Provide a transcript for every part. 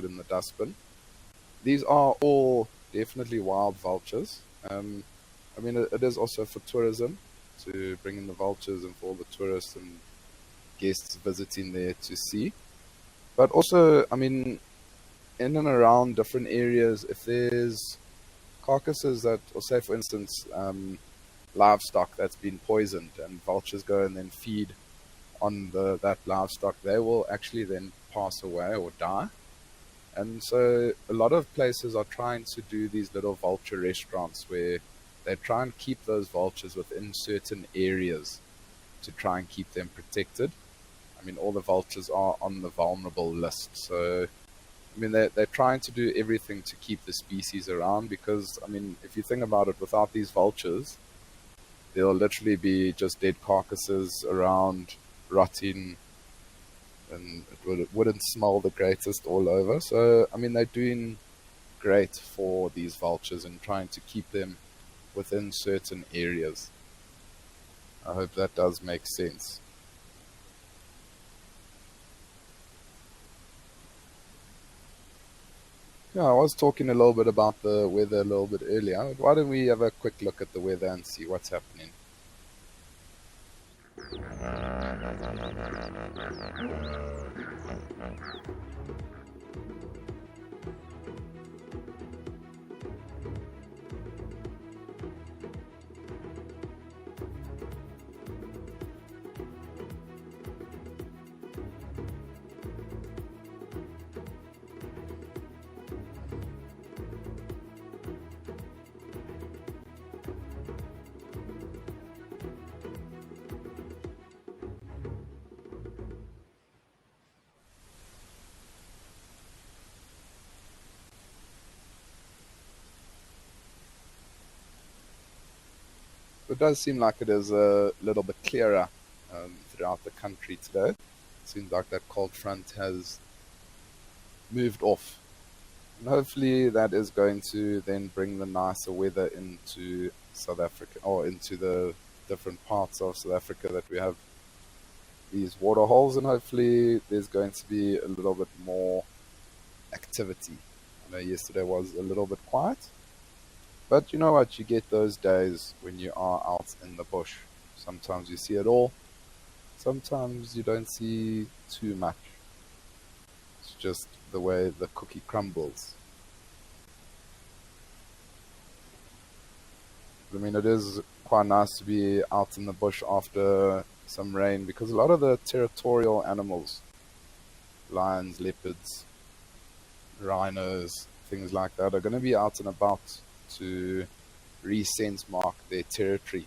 it in the dustbin. These are all definitely wild vultures. I mean, it is also for tourism, to bring in the vultures and for all the tourists and guests visiting there to see. But also, I mean, in and around different areas, if there's carcasses that, or say for instance, livestock that's been poisoned and vultures go and then feed on that livestock, they will actually then pass away or die. And so a lot of places are trying to do these little vulture restaurants where they try and keep those vultures within certain areas to try and keep them protected. I mean, all the vultures are on the vulnerable list. So, I mean, they're trying to do everything to keep the species around because, I mean, if you think about it, without these vultures, there'll literally be just dead carcasses around, rotting, and wouldn't smell the greatest all over. So, I mean, they're doing great for these vultures and trying to keep them within certain areas. I hope that does make sense. Yeah, I was talking a little bit about the weather a little bit earlier. Why don't we have a quick look at the weather and see what's happening? It does seem like it is a little bit clearer throughout the country today. It seems like that cold front has moved off. And hopefully that is going to then bring the nicer weather into South Africa, or into the different parts of South Africa that we have these water holes, and hopefully there's going to be a little bit more activity. I know yesterday was a little bit quiet, but you know what? You get those days when you are out in the bush. Sometimes you see it all, sometimes you don't see too much. It's just the way the cookie crumbles. I mean, it is quite nice to be out in the bush after some rain because a lot of the territorial animals, lions, leopards, rhinos, things like that, are going to be out and about to re-scent mark their territory.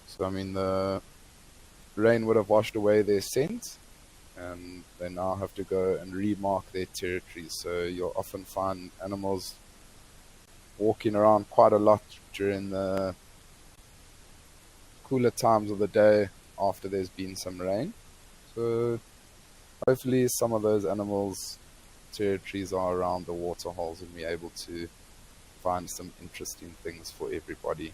So, I mean, the rain would have washed away their scent, and they now have to go and remark their territories. So you'll often find animals walking around quite a lot during the cooler times of the day after there's been some rain. So hopefully some of those animals' territories are around the water holes and we're able to find some interesting things for everybody.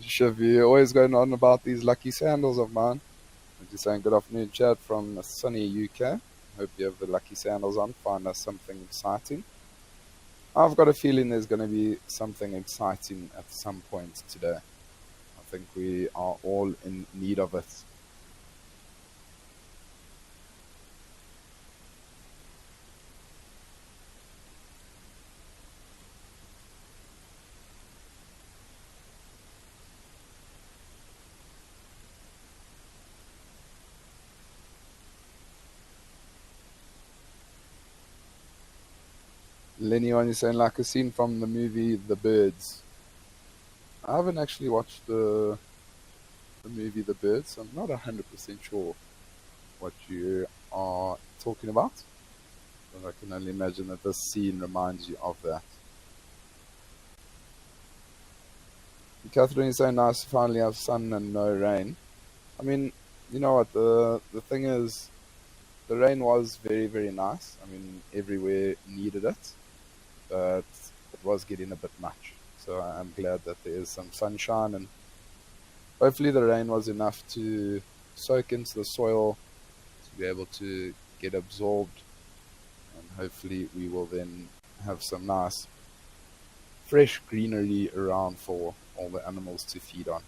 Shiv, always going on about these lucky sandals of mine. I'm just saying good afternoon, Chad, from sunny UK. Hope you have the lucky sandals on. Find us something exciting. I've got a feeling there's going to be something exciting at some point today. I think we are all in need of it. Lenny, on you saying like a scene from the movie The Birds. I haven't actually watched the movie The Birds, so I'm not 100% sure what you are talking about. But I can only imagine that this scene reminds you of that. Catherine, is so nice to finally have sun and no rain. I mean, you know what? The thing is, the rain was very, very nice. I mean, everywhere needed it, but it was getting a bit much. So I'm glad that there is some sunshine, and hopefully the rain was enough to soak into the soil to be able to get absorbed, and hopefully we will then have some nice fresh greenery around for all the animals to feed on.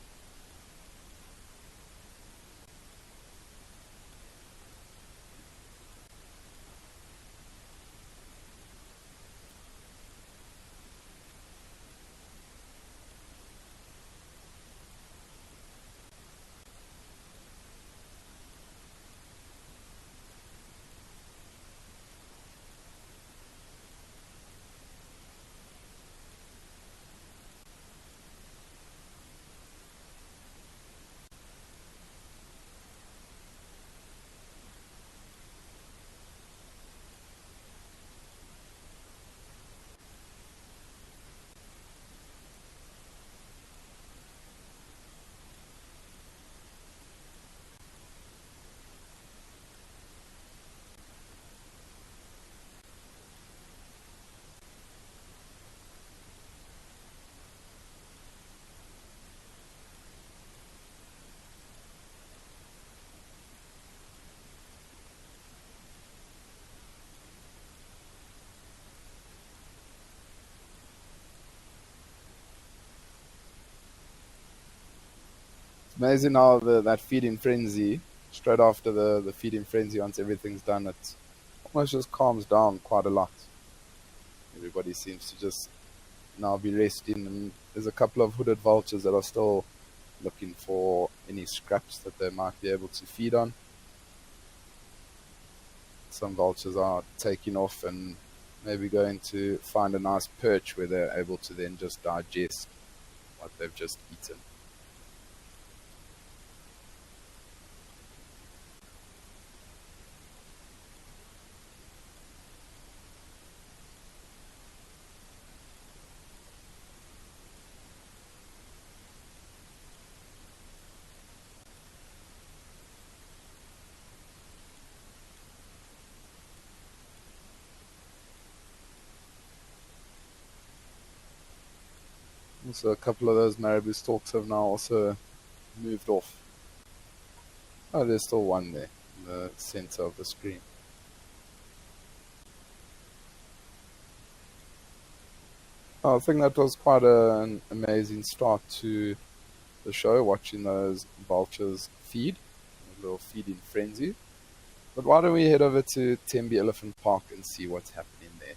It's amazing how that feeding frenzy, straight after the feeding frenzy, once everything's done, it almost just calms down quite a lot. Everybody seems to just now be resting, and there's a couple of hooded vultures that are still looking for any scraps that they might be able to feed on. Some vultures are taking off and maybe going to find a nice perch where they're able to then just digest what they've just eaten. Also, a couple of those marabou stalks have now also moved off. Oh, there's still one there in the center of the screen. Oh, I think that was quite an amazing start to the show, watching those vultures feed, a little feeding frenzy. But why don't we head over to Tembe Elephant Park and see what's happening there?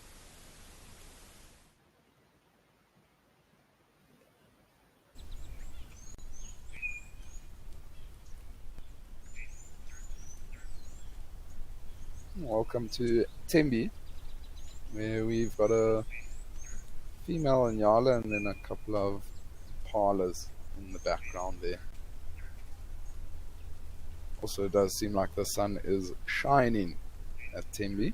Welcome to Tembe, where we've got a female Nyala and then a couple of parlors in the background there. Also, it does seem like the sun is shining at Tembe.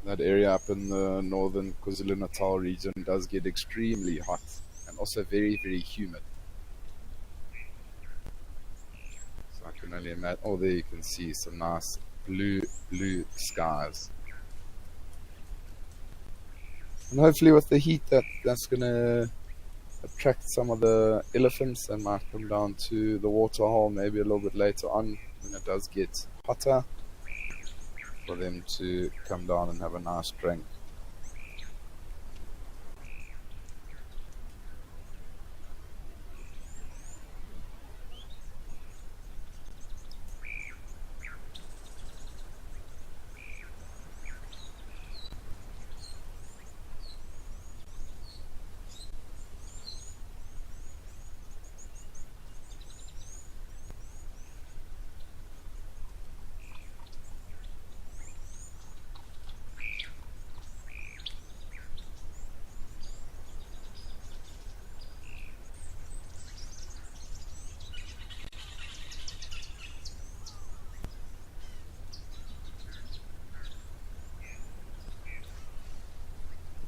That area up in the northern KwaZulu-Natal region does get extremely hot and also very, very humid. So I can only imagine. Oh, there you can see some nice blue skies. And hopefully, with the heat, that's gonna attract some of the elephants that might come down to the waterhole maybe a little bit later on when it does get hotter, for them to come down and have a nice drink.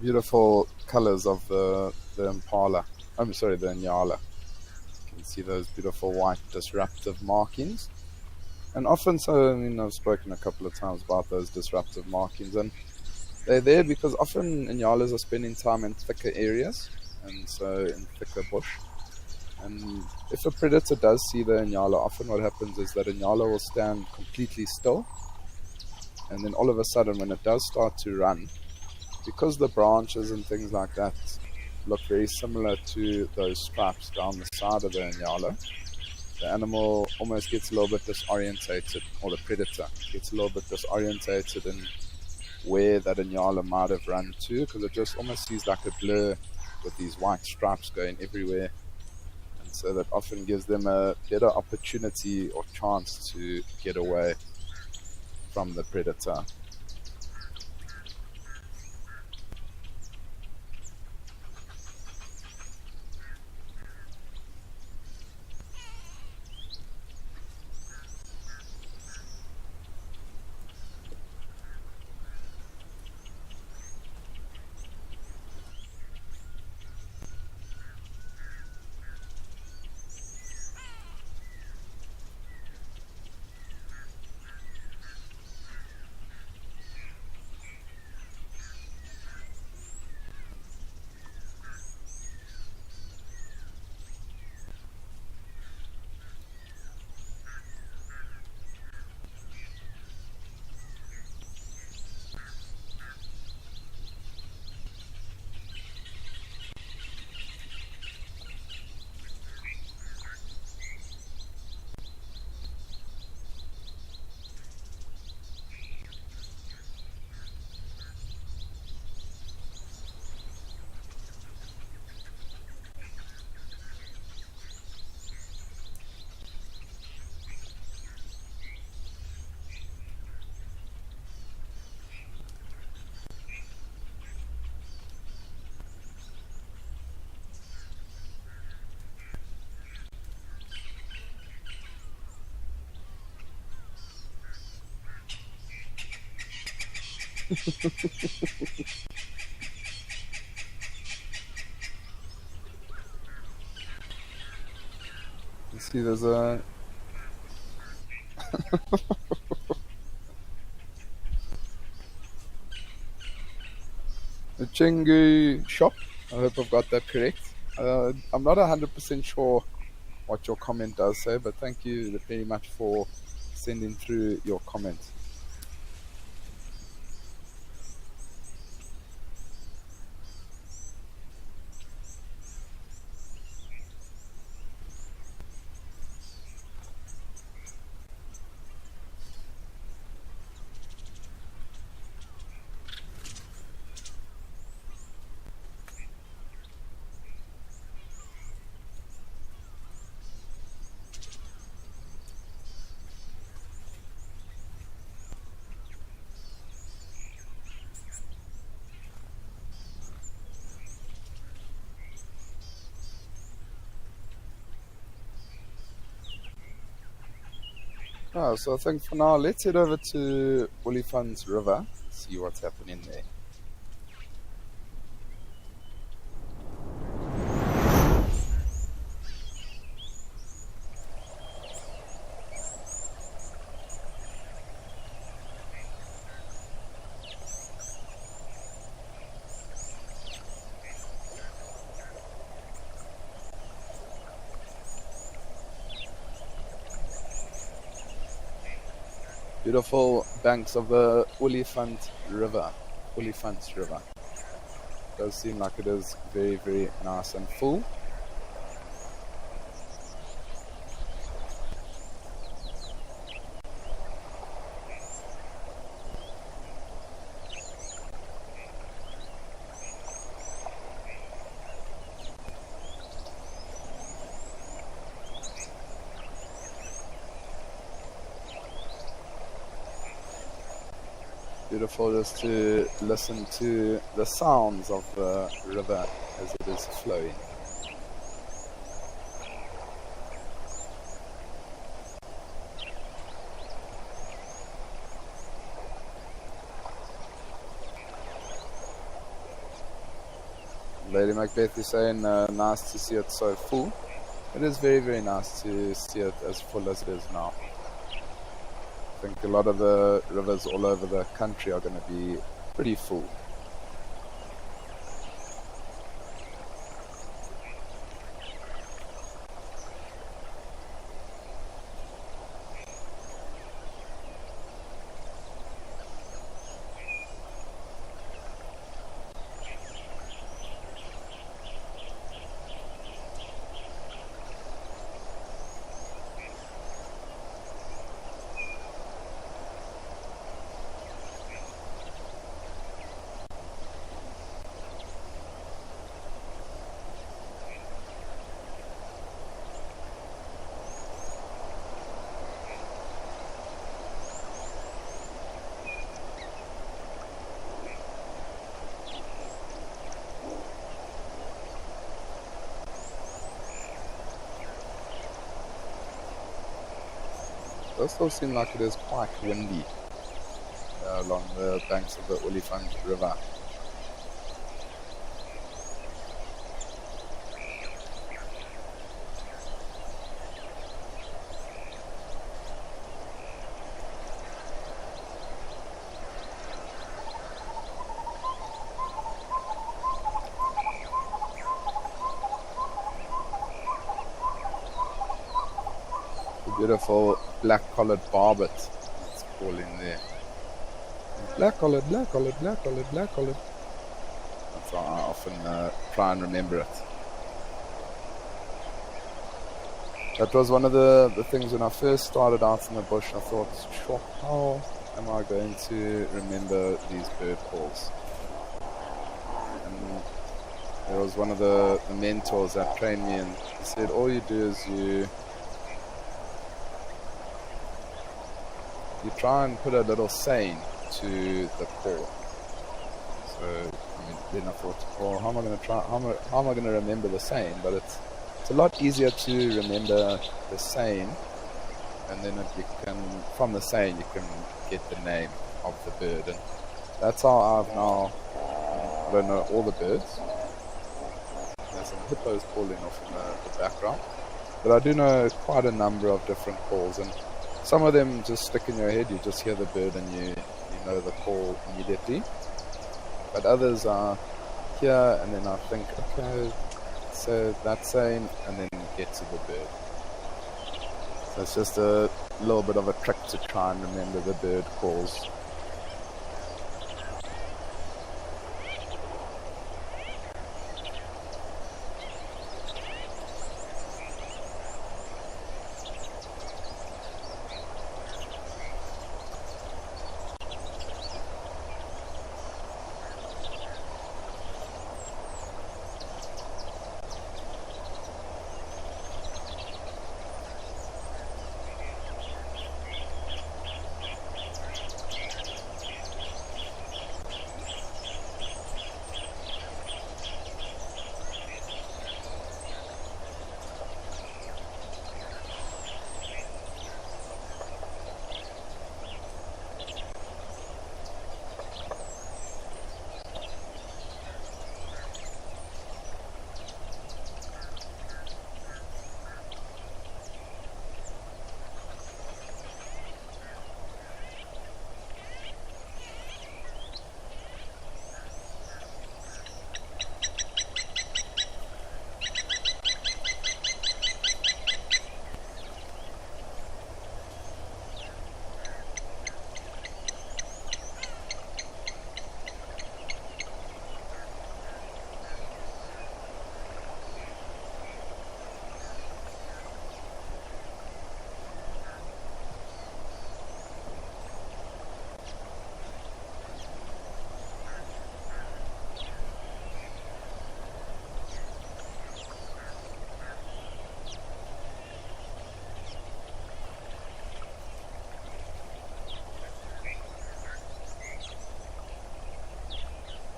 beautiful colors of the impala. I'm sorry, the Inyala. You can see those beautiful white disruptive markings. And often, so I mean, I've spoken a couple of times about those disruptive markings, and they're there because often Inyalas are spending time in thicker areas, and so in thicker bush. And if a predator does see the Inyala, often what happens is that Inyala will stand completely still, and then all of a sudden, when it does start to run, because the branches and things like that look very similar to those stripes down the side of the Inyala, the animal almost gets a little bit disorientated, or the predator gets a little bit disorientated in where that Inyala might have run to, because it just almost sees like a blur with these white stripes going everywhere. And so that often gives them a better opportunity or chance to get away from the predator. You see, there's a Chingu shop. I hope I've got that correct. I'm not 100% sure what your comment does say, but thank you very much for sending through your comment. Oh, so I think for now, let's head over to Olifants River, see what's happening there. Beautiful banks of the Olifants River. Does seem like it is very, very nice and full. Beautiful just to listen to the sounds of the river as it is flowing. Lady Macbeth is saying, nice to see it so full. It is very, very nice to see it as full as it is now. I think a lot of the rivers all over the country are going to be pretty full. It does still seem like it is quite windy along the banks of the Olifant River. Beautiful black-collared barbet. It's calling there. Black-collared, black-collared, black-collared, black-collared. That's how I often try and remember it. That was one of the things when I first started out in the bush. I thought, sure, how am I going to remember these bird calls? And there was one of the mentors that trained me, and he said, all you do is you try and put a little saying to the call. So then I thought, well, how am I going to try? How am I going to remember the saying? But it's a lot easier to remember the saying, and then from the saying you can get the name of the bird, and that's how I've now. I don't know all the birds. There's some hippos calling off in the background, but I do know quite a number of different calls, and some of them just stick in your head. You just hear the bird and you know the call immediately. But others are here, and then I think, okay, so that's saying, and then get to the bird. So it's just a little bit of a trick to try and remember the bird calls.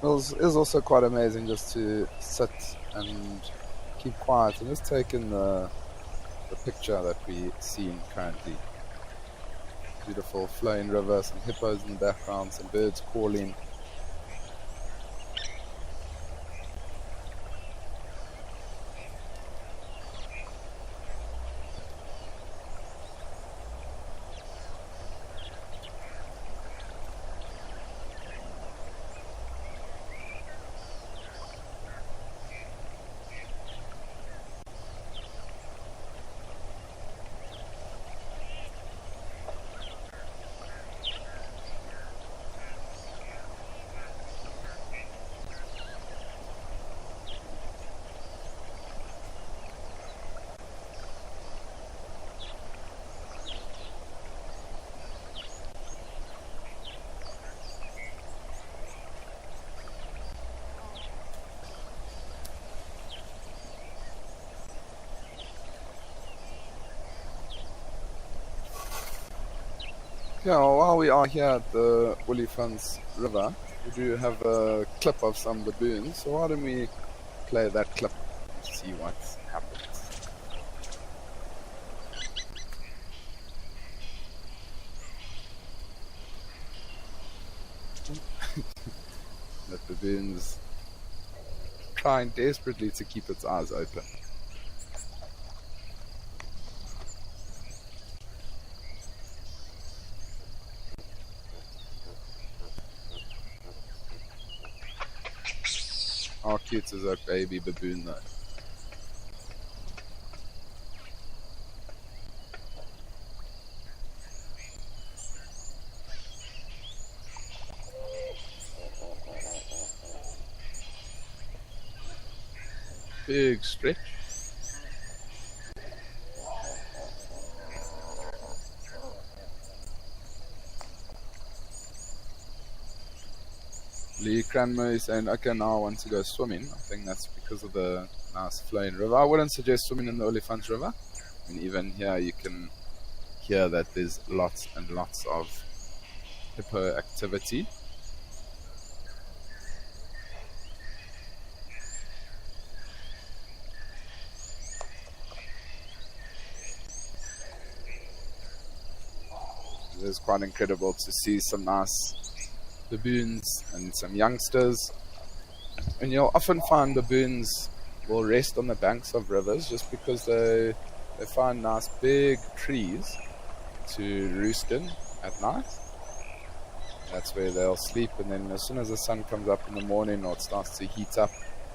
It is also quite amazing just to sit and keep quiet and just take in the picture that we see currently. Beautiful flowing river, some hippos in the background, some birds calling. Yeah, well, while we are here at the Olifants River, we do have a clip of some baboons, so why don't we play that clip and see what happens. The baboon's trying desperately to keep its eyes open. How cute is that baby baboon though? Big stretch. Lee Cranmer is saying, okay, now I want to go swimming. I think that's because of the nice flowing river. I wouldn't suggest swimming in the Olifants River. I mean, even here you can hear that there's lots and lots of hippo activity. It is quite incredible to see some nice baboons and some youngsters. And you'll often find baboons will rest on the banks of rivers just because they find nice big trees to roost in at night. That's where they'll sleep, and then as soon as the sun comes up in the morning or it starts to heat up,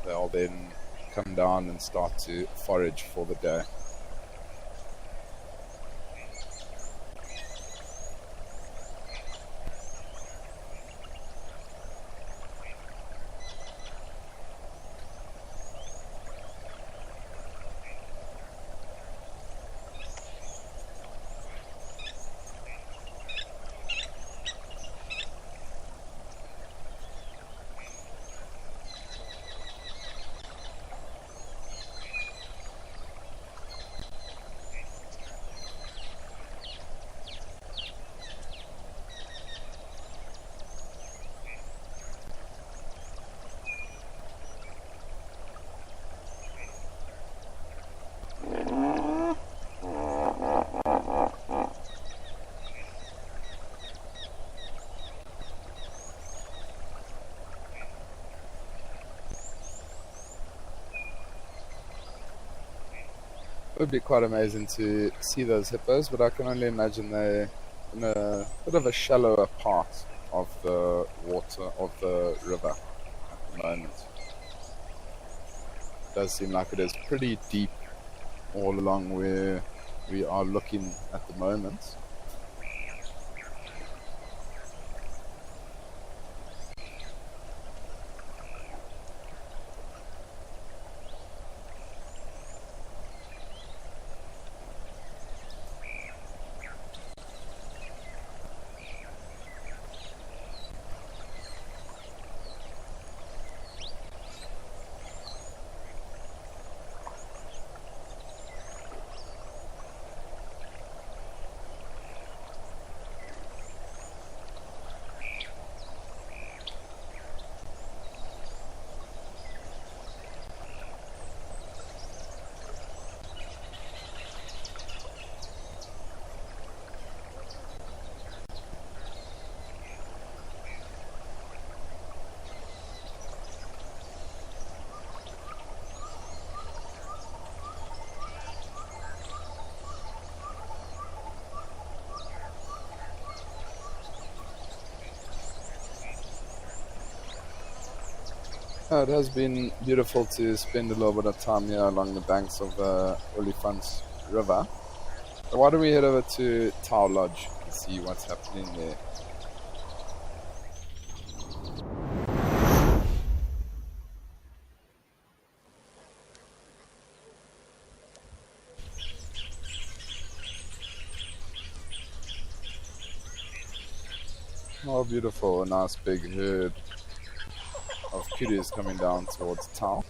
they'll then come down and start to forage for the day. It would be quite amazing to see those hippos, but I can only imagine they're in a bit of a shallower part of the water of the river at the moment. It does seem like it is pretty deep all along where we are looking at the moment. It has been beautiful to spend a little bit of time here along the banks of the Olifants River. So why don't we head over to Tau Lodge and see what's happening there. Oh, beautiful. A nice big herd of kudu's coming down towards Tau.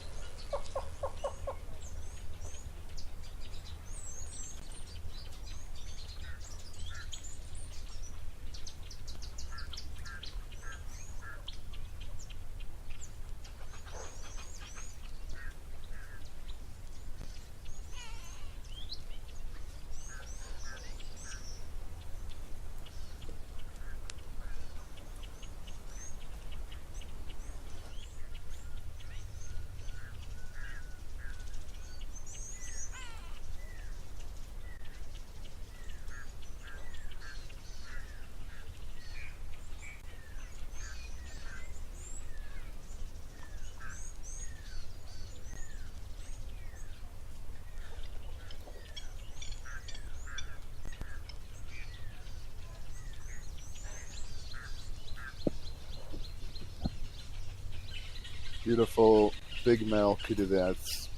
Beautiful big male kudu there. It's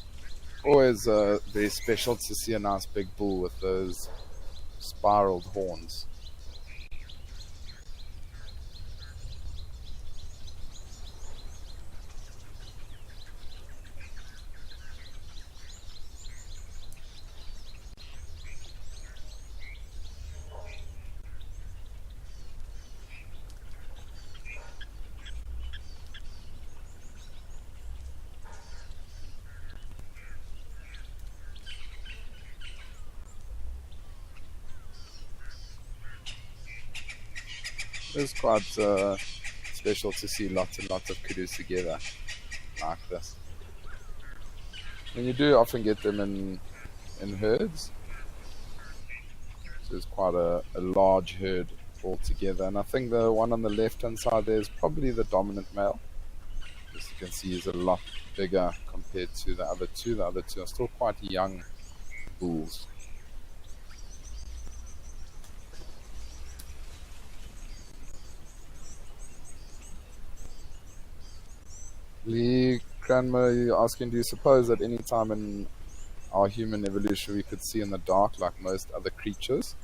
always very special to see a nice big bull with those spiraled horns. It's quite special to see lots and lots of kudus together like this. And you do often get them in herds. So there's quite a large herd altogether. And I think the one on the left hand side there is probably the dominant male. As you can see, he's a lot bigger compared to the other two. The other two are still quite young bulls. Lee Grandma, you're asking, do you suppose at any time in our human evolution we could see in the dark like most other creatures?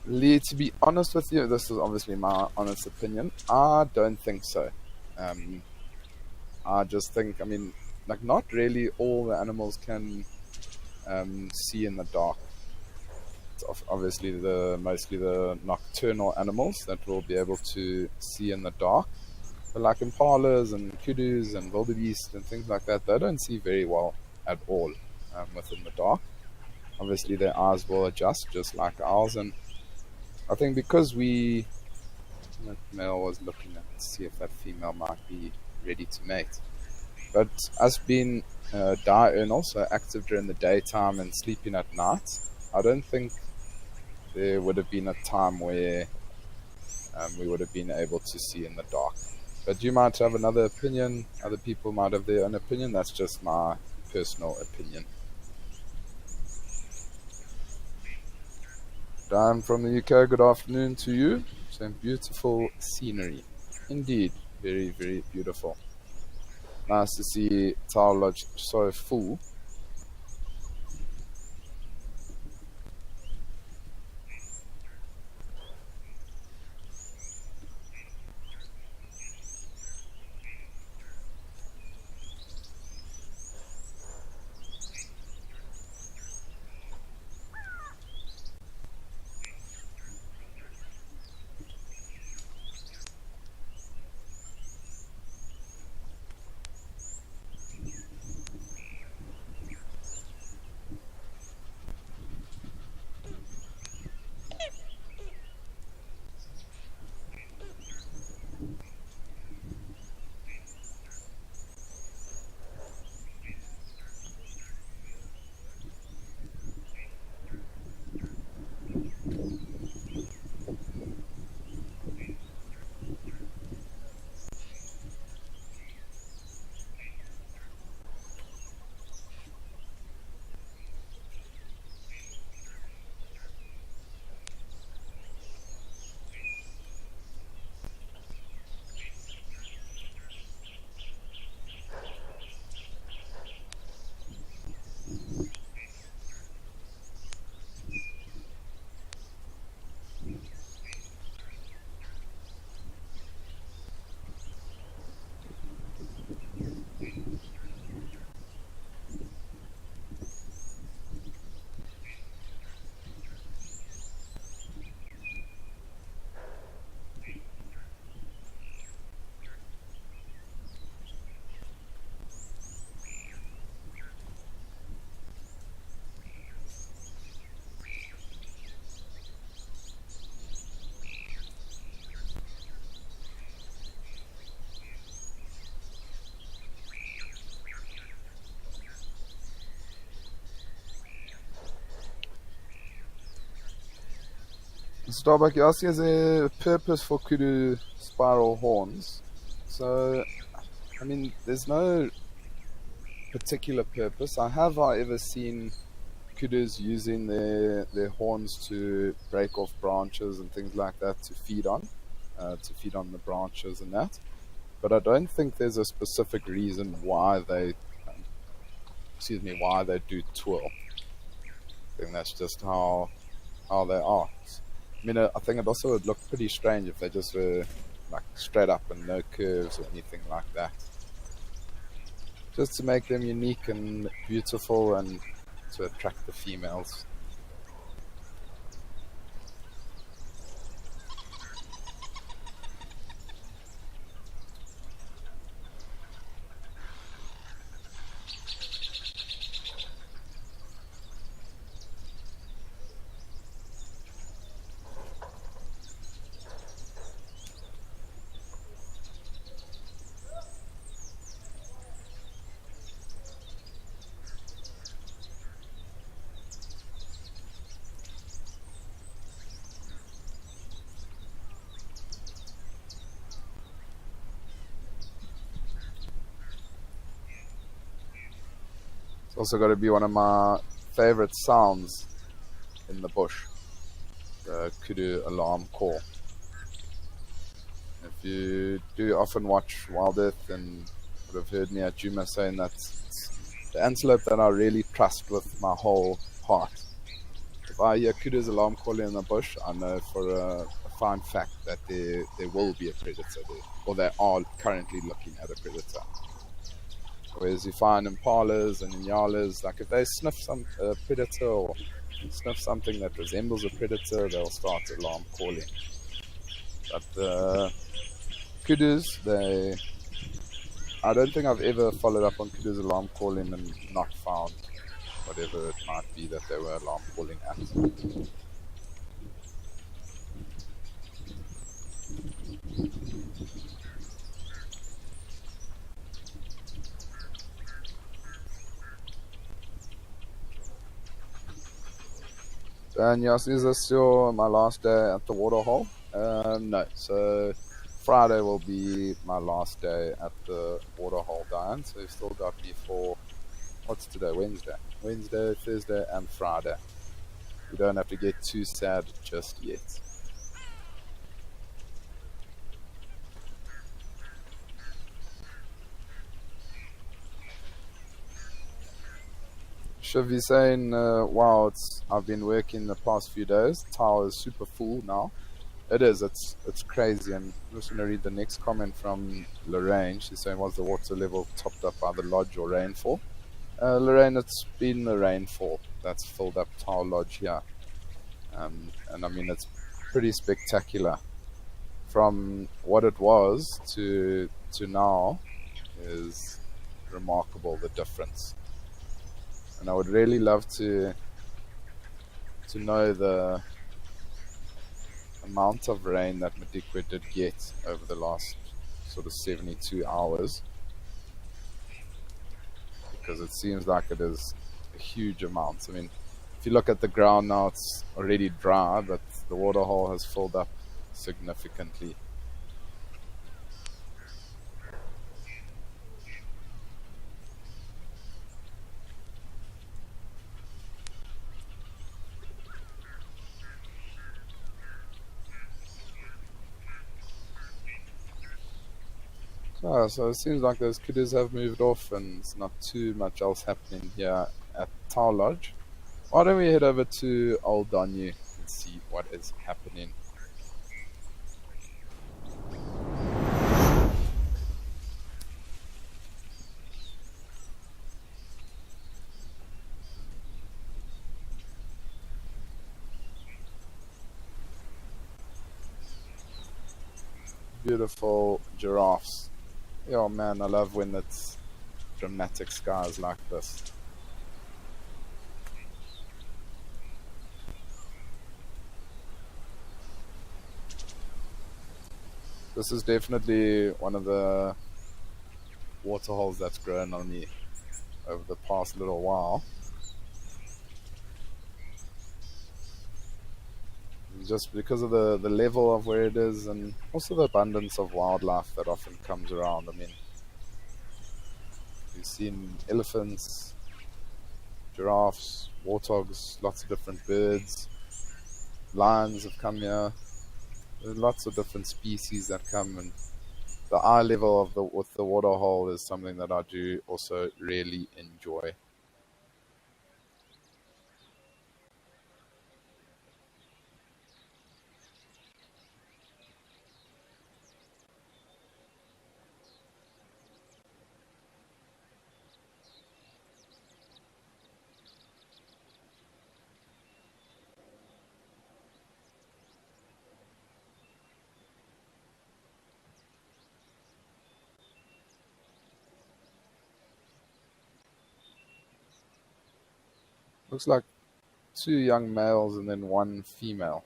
Lee, to be honest with you, this is obviously my honest opinion. I don't think so. I just think, I mean, like not really all the animals can see in the dark. It's obviously mostly the nocturnal animals that will be able to see in the dark. But like impalas and kudus and wildebeest and things like that, they don't see very well at all within the dark. Obviously their eyes will adjust just like ours, and I think because that male was looking at to see if that female might be ready to mate. But us being diurnal, so active during the daytime and sleeping at night, I don't think there would have been a time where we would have been able to see in the dark. But you might have another opinion, other people might have their own opinion. That's just my personal opinion. Dan from the UK, good afternoon to you. Some beautiful scenery. Indeed, very, very beautiful. Nice to see Tau Lodge so full. Starbuck, you asked, is there a purpose for kudu spiral horns? So, I mean, there's no particular purpose. I have, however, seen kudus using their horns to break off branches and things like that to feed on the branches and that. but I don't think there's a specific reason why they, why they do twirl. I think that's just how they are. I mean, I think it also would look pretty strange if they just were like straight up and no curves or anything like that. Just to make them unique and beautiful and to attract the females. It's also got to be one of my favorite sounds in the bush, the kudu alarm call. If you do often watch Wildeth and would have heard me at Juma saying that it's the antelope that I really trust with my whole heart. If I hear kudu's alarm calling in the bush, I know for a fine fact that there will be a predator there, or they are currently looking at a predator. Whereas you find impalas and inyalas, like if they sniff some predator or sniff something that resembles a predator, they'll start alarm calling. But the kudus, I don't think I've ever followed up on kudu's alarm calling and not found whatever it might be that they were alarm calling at. And yes, is this my last day at the waterhole? No, so Friday will be my last day at the waterhole, Diane. So you've still got me for, what's today, Wednesday, Thursday and Friday. You don't have to get too sad just yet. Shiv saying, wow, I've been working the past few days. Tower is super full now. It is, it's crazy. And I'm just going to read the next comment from Lorraine. She's saying, was the water level topped up by the lodge or rainfall? Lorraine, it's been the rainfall that's filled up Tower Lodge here. And I mean, it's pretty spectacular. From what it was to now is remarkable, the difference. And I would really love to know the amount of rain that Madikwe did get over the last sort of 72 hours, because it seems like it is a huge amount. I mean, if you look at the ground now, it's already dry, but the waterhole has filled up significantly. So it seems like those kudus have moved off and it's not too much else happening here at Tower Lodge. Why don't we head over to Old Donyu and see what is happening. Beautiful giraffes. Oh man, I love when it's dramatic skies like this. This is definitely one of the waterholes that's grown on me over the past little while. Just because of the level of where it is and also the abundance of wildlife that often comes around. I mean, we've seen elephants, giraffes, warthogs, lots of different birds, lions have come here. There's lots of different species that come, and the eye level of the with the water hole is something that I do also really enjoy. Looks like two young males and then one female.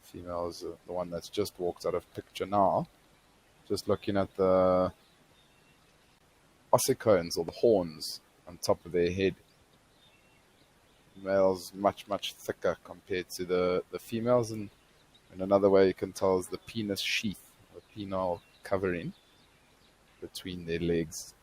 Female is the one that's just walked out of picture now. Just looking at the ossicones or the horns on top of their head. Males much thicker compared to the females, and another way you can tell is the penis sheath, the penile covering between their legs.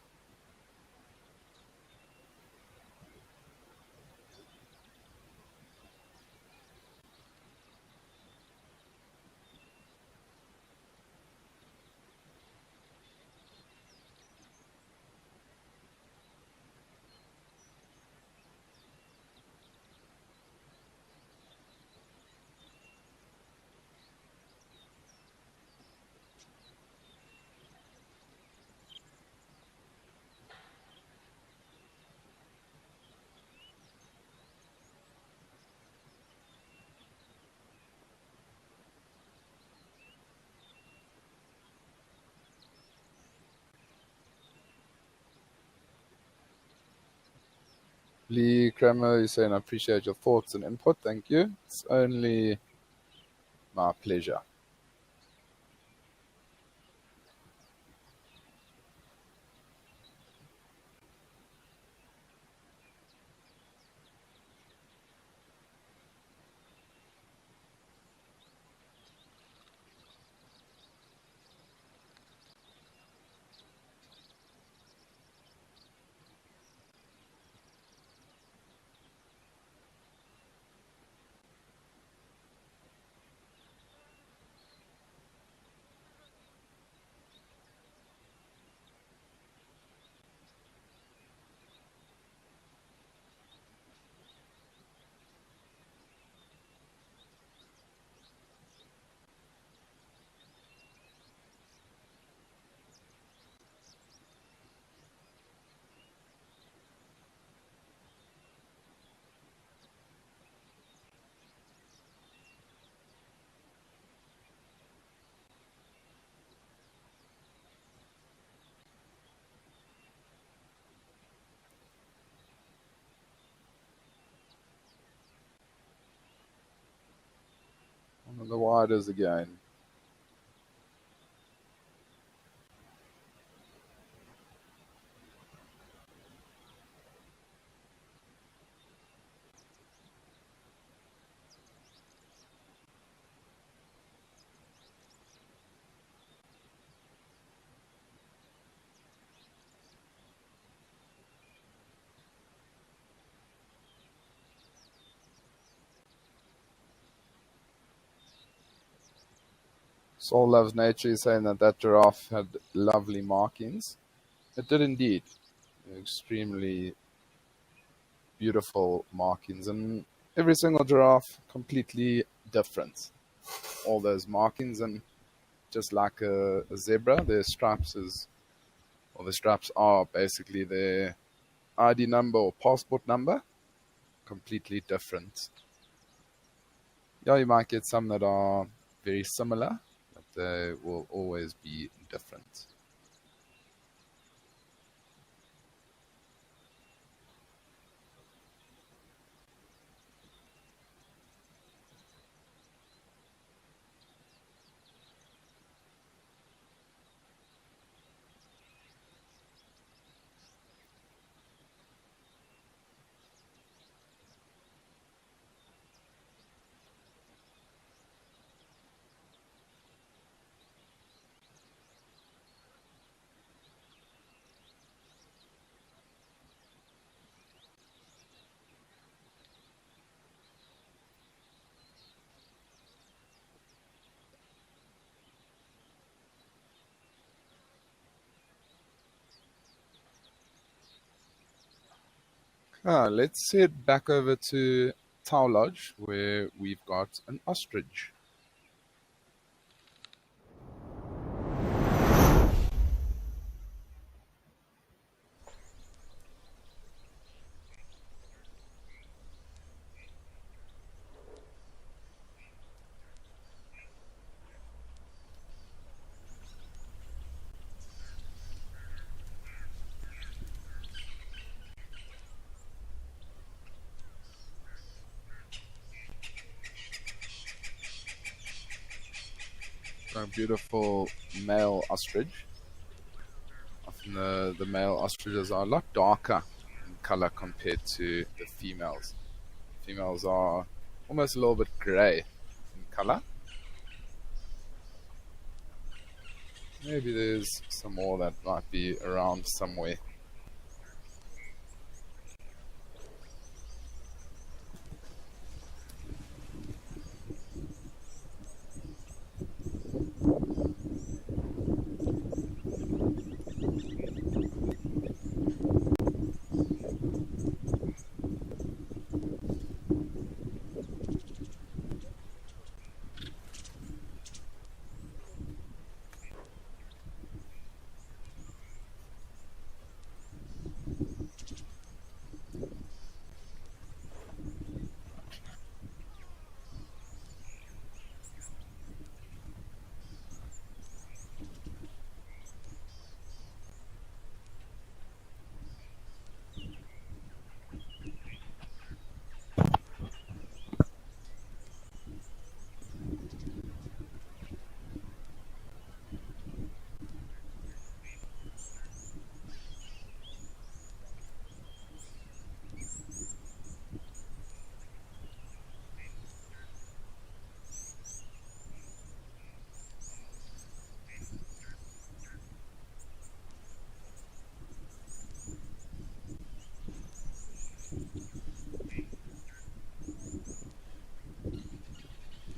Lee Kramer, you're saying I appreciate your thoughts and input. Thank you. It's only my pleasure. One of the widers again. Soul Loves Nature is saying that that giraffe had lovely markings. It did indeed. Extremely beautiful markings. And every single giraffe completely different. All those markings, and just like a zebra, their stripes is, or the straps are basically their ID number or passport number, completely different. Yeah, you might get some that are very similar, but they will always be different. Let's head back over to Tau Lodge where we've got an ostrich. A beautiful male ostrich. Often the male ostriches are a lot darker in color compared to the females. Females are almost a little bit gray in color. Maybe there's some more that might be around somewhere.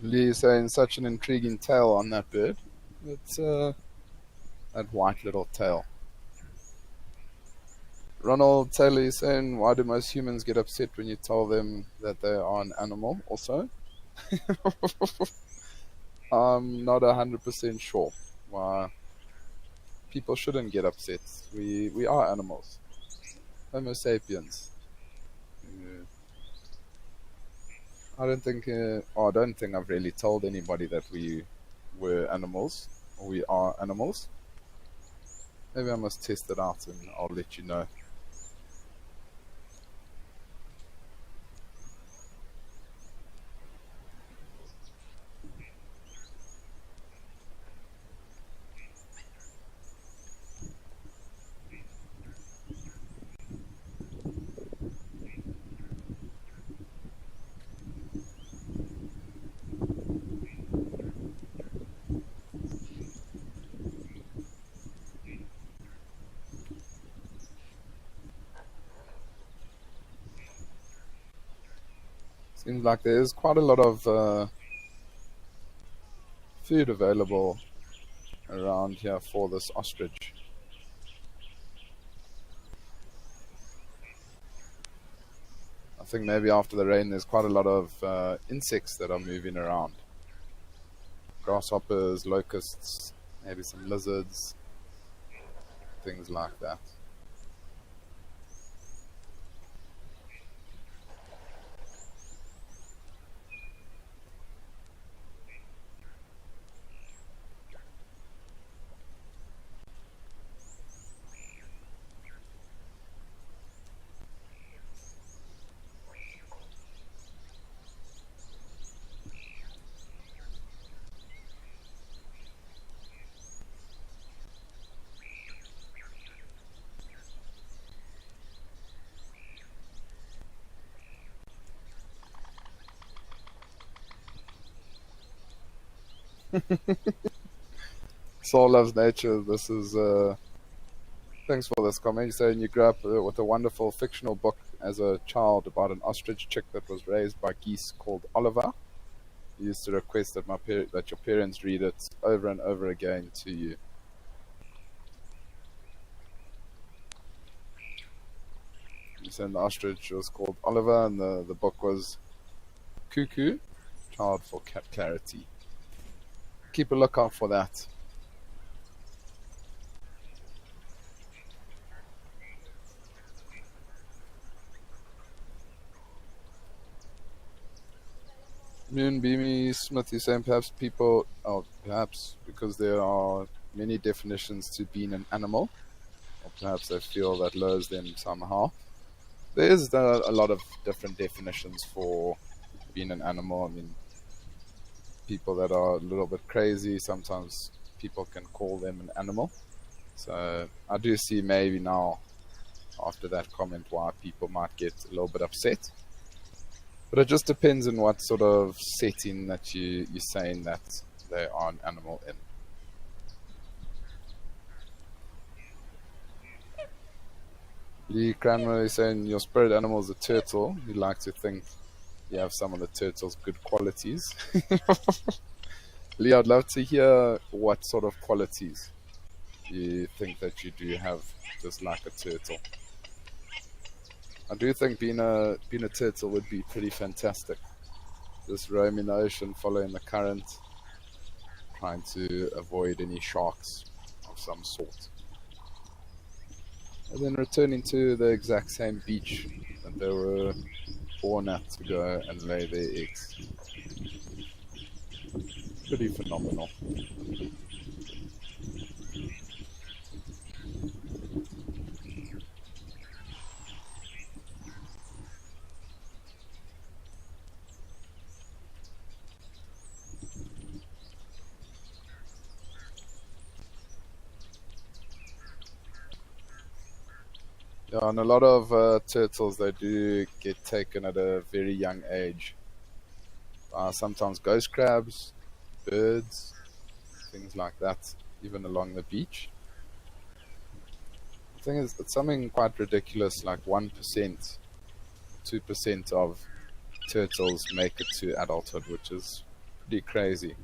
Lee is saying such an intriguing tail on that bird. It's that white little tail. Ronald Taylor is saying, why do most humans get upset when you tell them that they are an animal also? I'm not 100% sure why people shouldn't get upset. We are animals. Homo sapiens. I don't think I've really told anybody that we were animals or we are animals. Maybe I must test it out and I'll let you know. Seems like there is quite a lot of food available around here for this ostrich. I think maybe after the rain there's quite a lot of insects that are moving around. Grasshoppers, locusts, maybe some lizards, things like that. Soul loves nature. This is thanks for this comment. You're saying you grew up with a wonderful fictional book as a child about an ostrich chick that was raised by geese called Oliver. You used to request that that your parents read it over and over again to you. So the ostrich was called Oliver, and the book was Cuckoo, Child for Cat Clarity. Keep a lookout for that. Moonbeamy Smith is saying perhaps people, oh, perhaps because there are many definitions to being an animal, or perhaps they feel that lowers them somehow. There is a lot of different definitions for being an animal. I mean, people that are a little bit crazy, sometimes people can call them an animal. So I do see maybe now, after that comment, why people might get a little bit upset. But it just depends on what sort of setting that you're saying that they are an animal in. Lee Cranmer is saying your spirit animal is a turtle. You like to think you have some of the turtle's good qualities. Lee, I'd love to hear what sort of qualities you think that you do have, just like a turtle. I do think being a turtle would be pretty fantastic. Just roaming the ocean, following the current, trying to avoid any sharks of some sort. And then returning to the exact same beach that they were born at to go and lay their eggs. Pretty phenomenal. Yeah, and a lot of turtles, they do get taken at a very young age. Sometimes ghost crabs, birds, things like that, even along the beach. The thing is, it's something quite ridiculous, like 1%, 2% of turtles make it to adulthood, which is pretty crazy.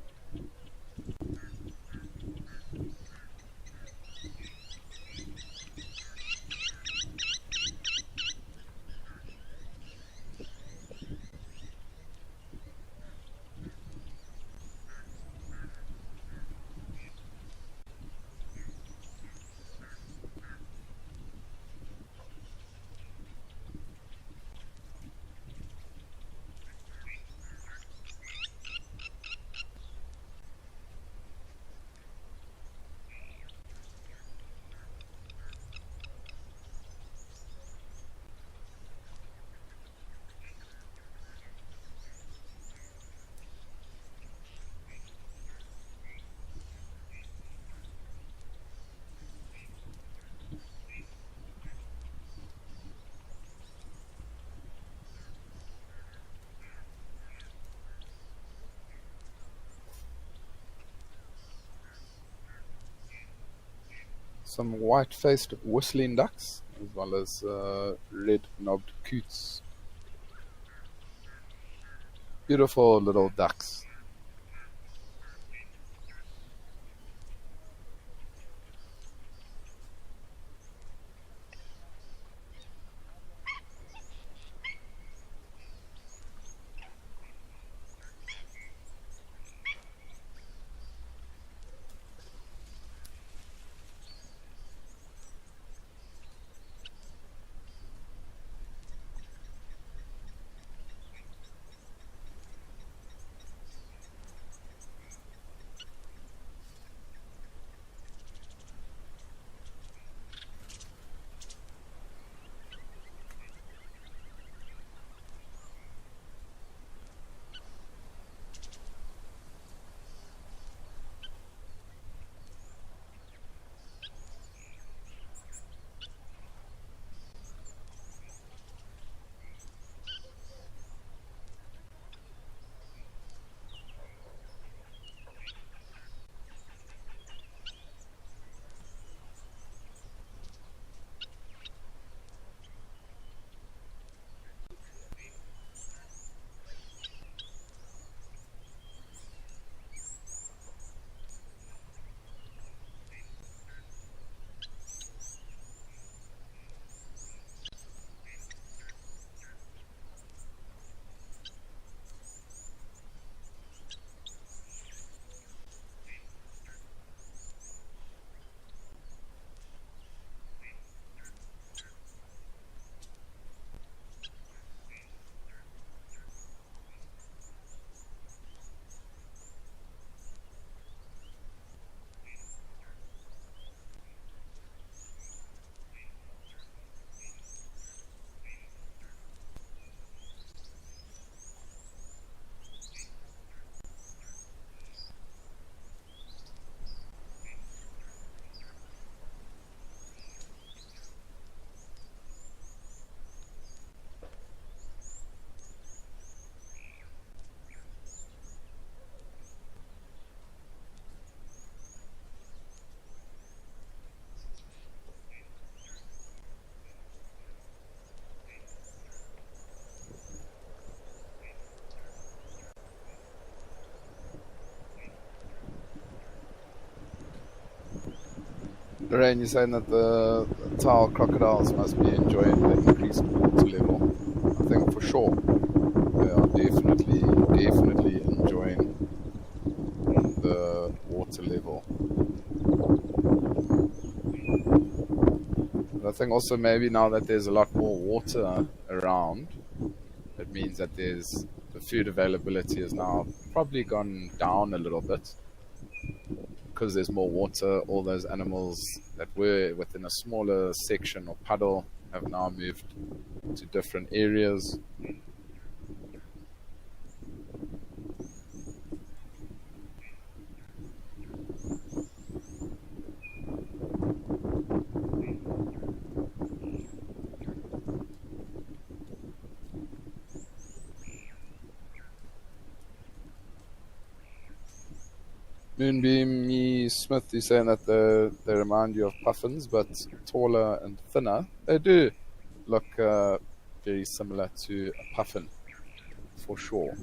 Some white-faced whistling ducks, as well as red-knobbed coots. Beautiful little ducks. Lorraine, you're saying that the tile crocodiles must be enjoying the increased water level. I think for sure they are definitely enjoying the water level. But I think also maybe now that there's a lot more water around, it means that the food availability has now probably gone down a little bit because there's more water. All those animals that were within a smaller section or puddle have now moved to different areas. Moonbeam Smith, you're saying that they remind you of puffins, but taller and thinner. They do look very similar to a puffin, for sure.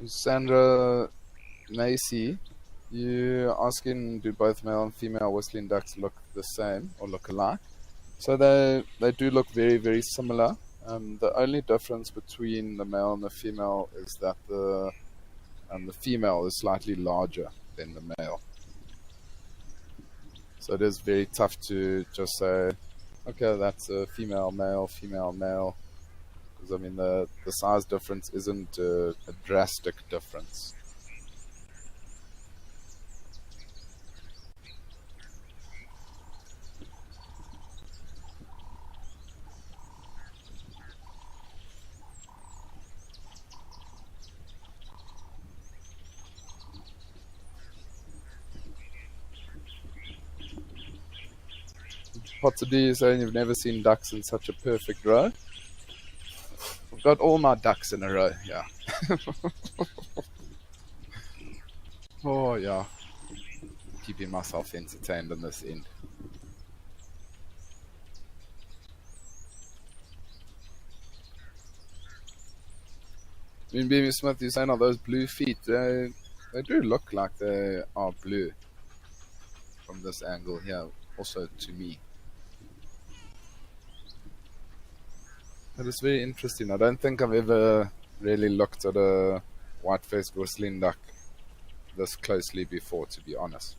Sandra Macy, you asking, do both male and female whistling ducks look the same or look alike? So they do look very similar. The only difference between the male and the female is that the female is slightly larger than the male. So it is very tough to just say, okay, that's a female, male, female, male. Because I mean, the size difference isn't a drastic difference. Potsy is saying you've never seen ducks in such a perfect row. I've got all my ducks in a row, yeah. Oh, yeah. Keeping myself entertained on this end. Moonbeam Smith, you're saying, are those blue feet? They do look like they are blue from this angle here, also to me. That is very interesting. I don't think I've ever really looked at a white-faced whistling duck this closely before, to be honest.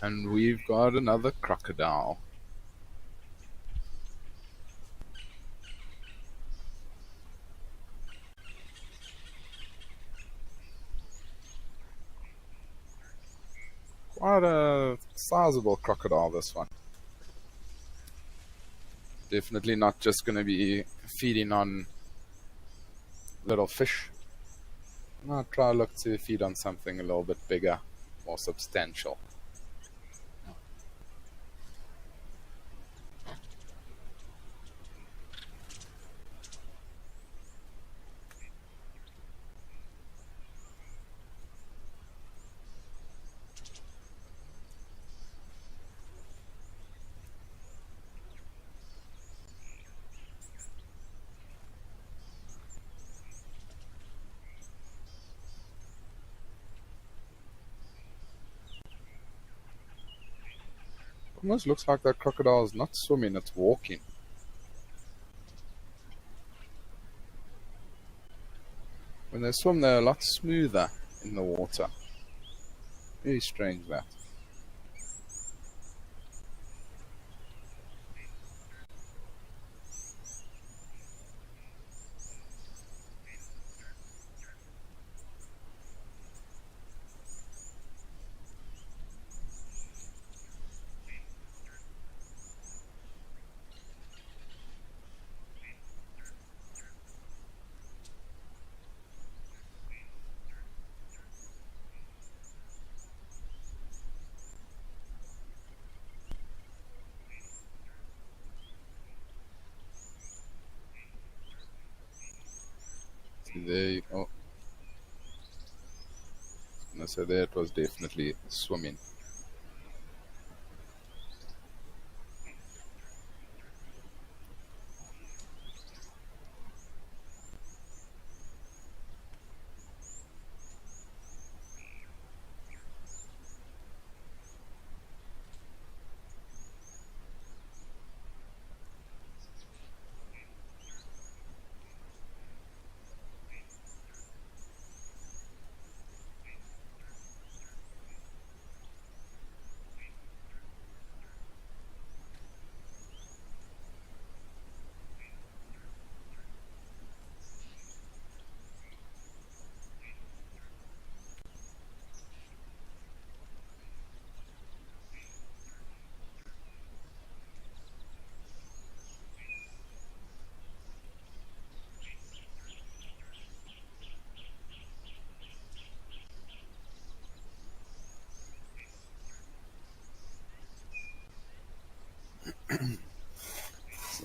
And we've got another crocodile. Quite a sizable crocodile, this one. Definitely not just going to be feeding on little fish. I'll try look to feed on something a little bit bigger, more substantial. Almost looks like that crocodile is not swimming, it's walking. When they swim, they're a lot smoother in the water. Very strange that. See there, oh, no, so there it was definitely swimming.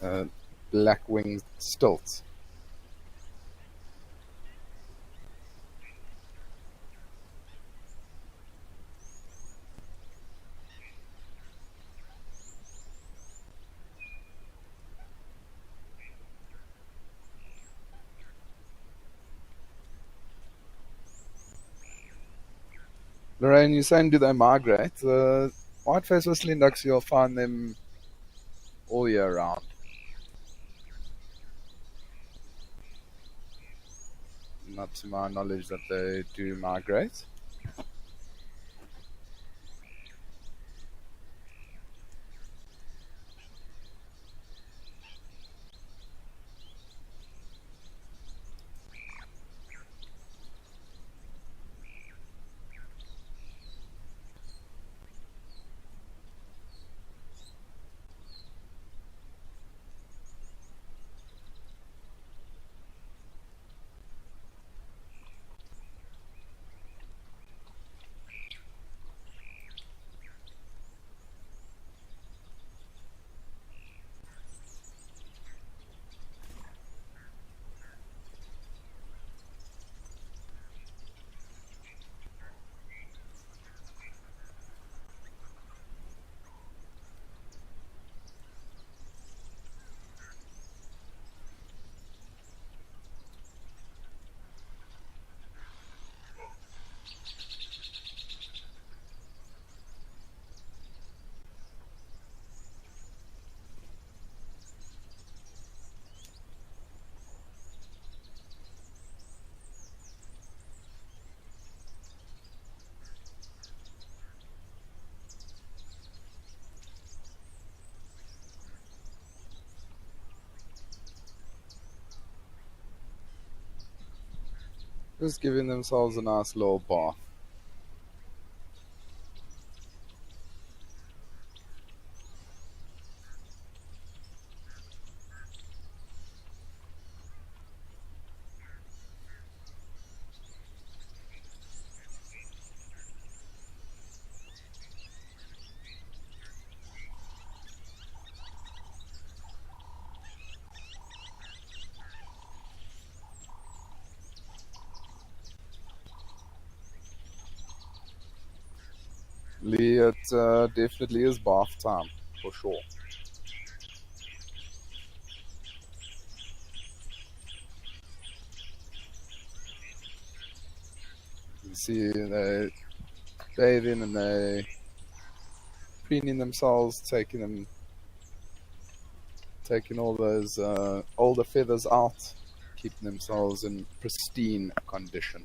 Uh, Black winged stilts. Lorraine, you're saying do they migrate? White-faced whistling ducks, you'll find them all year round. Not to my knowledge that they do migrate. Just giving themselves a nice little bath. it definitely is bath time for sure. You see, they bathing and they preening themselves, taking all those older feathers out, keeping themselves in pristine condition.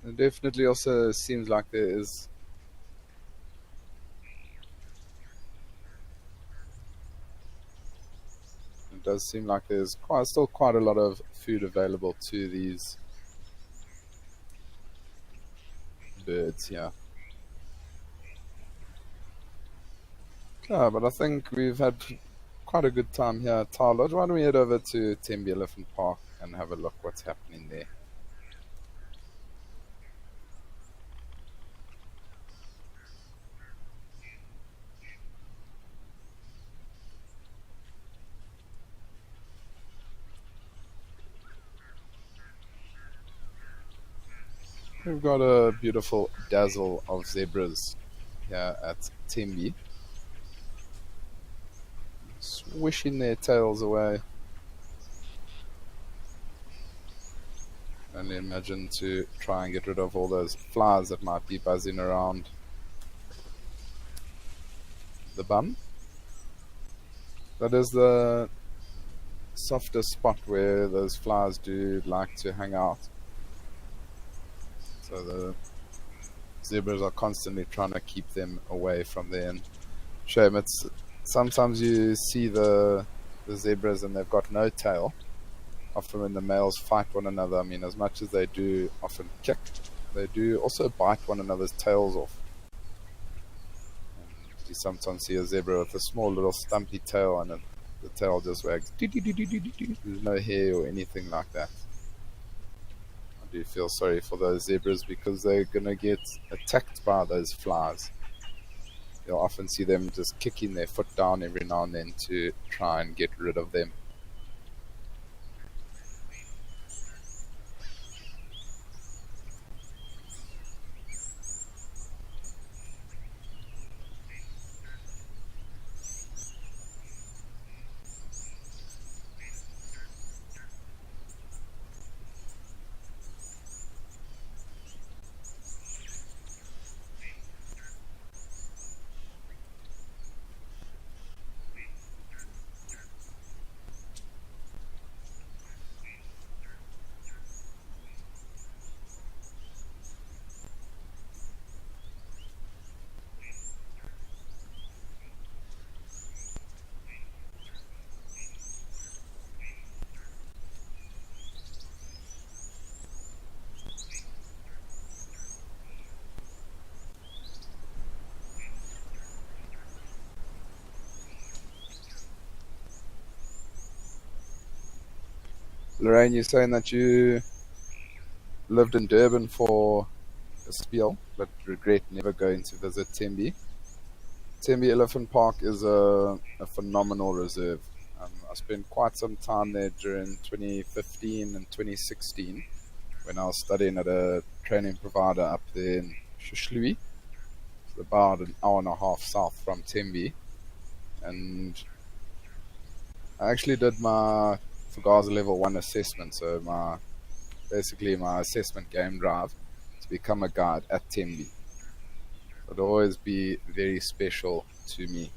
It definitely also seems like there is. It does seem like there's still quite a lot of food available to these birds here. Yeah, but I think we've had quite a good time here at Tower Lodge. Why don't we head over to Tembe Elephant Park and have a look what's happening there? We've got a beautiful dazzle of zebras here at Tembe, swishing their tails away. And imagine to try and get rid of all those flies that might be buzzing around the bum. That is the softest spot where those flies do like to hang out. So the zebras are constantly trying to keep them away from there. And shame, it's sometimes you see the zebras and they've got no tail. Often when the males fight one another, I mean, as much as they do often kick, they do also bite one another's tails off. And you sometimes see a zebra with a small little stumpy tail and the tail just wags. There's no hair or anything like that. I do feel sorry for those zebras because they're going to get attacked by those flies. You'll often see them just kicking their foot down every now and then to try and get rid of them. Lorraine, you're saying that you lived in Durban for a spell, but regret never going to visit Tembe. Tembe Elephant Park is a phenomenal reserve. I spent quite some time there during 2015 and 2016 when I was studying at a training provider up there in Shishlui, about an hour and a half south from Tembe. And I actually did my Fugaza level 1 assessment, so basically my assessment game drive to become a guide at Tembe. It'll always be very special to me.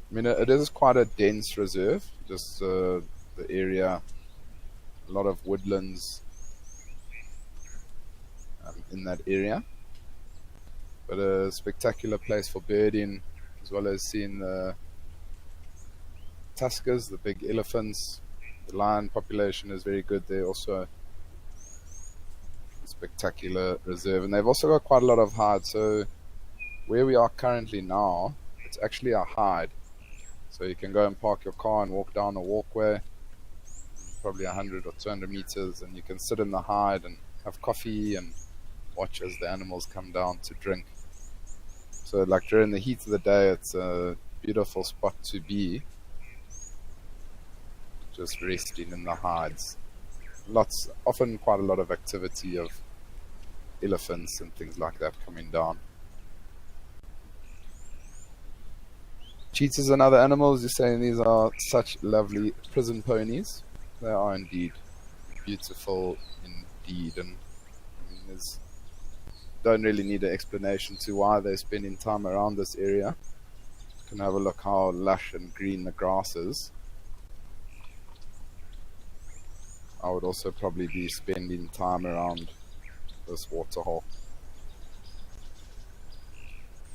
I mean, it is quite a dense reserve. Just the area, a lot of woodlands in that area, but a spectacular place for birding, as well as seeing the tuskers, the big elephants. The lion population is very good there. Also, a spectacular reserve, and they've also got quite a lot of hides. So where we are currently now, it's actually a hide. So you can go and park your car and walk down a walkway, probably 100 or 200 meters, and you can sit in the hide and have coffee and watch as the animals come down to drink. So like during the heat of the day, it's a beautiful spot to be, just resting in the hides. Often quite a lot of activity of elephants and things like that coming down. Cheetahs and other animals, you're saying these are such lovely prison ponies. They are indeed beautiful indeed, and I mean, don't really need an explanation to why they're spending time around this area. You can have a look how lush and green the grass is. I would also probably be spending time around this waterhole.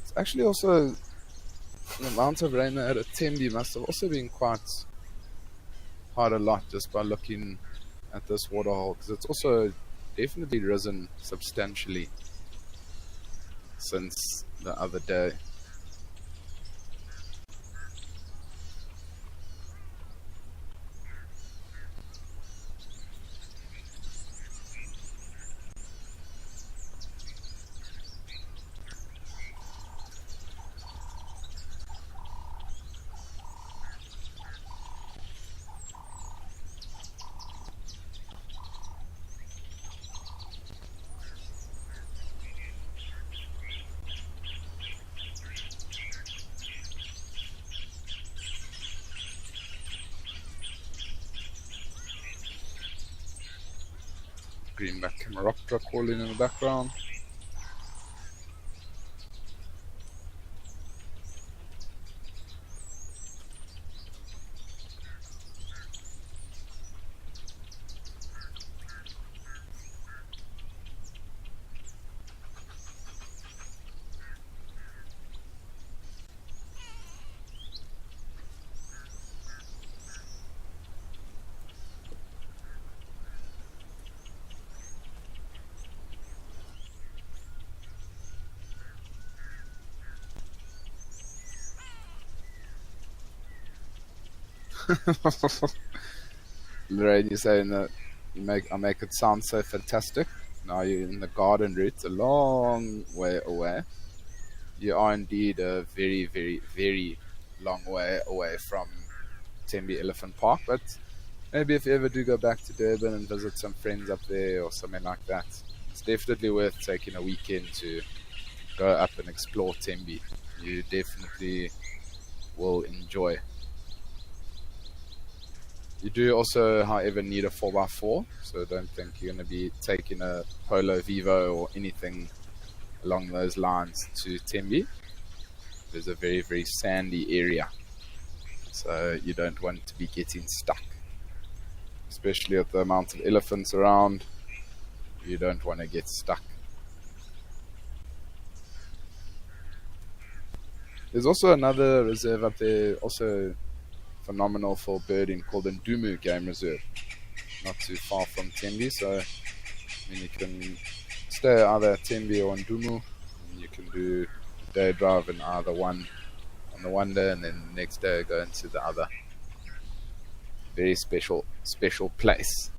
It's actually also, the amount of rain at Tembi must have also been quite a lot just by looking at this waterhole, because it's also definitely risen substantially since the other day. Greenback Cameroptera calling in the background. Lorraine, you're saying that I make it sound so fantastic. Now you're in the garden route, a long way away. You are indeed a very, very, very long way away from Tembe Elephant Park, but maybe if you ever do go back to Durban and visit some friends up there or something like that, it's definitely worth taking a weekend to go up and explore Tembe. You definitely will enjoy. You do also, however, need a 4x4, so don't think you're going to be taking a Polo Vivo or anything along those lines to Tembe. There's a very, very sandy area, so you don't want to be getting stuck, especially with the amount of elephants around. You don't want to get stuck. There's also another reserve up there, also phenomenal for birding, called Ndumu Game Reserve, not too far from Tembe. So I mean, you can stay either at Tembe or Ndumu, and you can do day drive in either one on the one day, and then the next day go into the other. Very special place.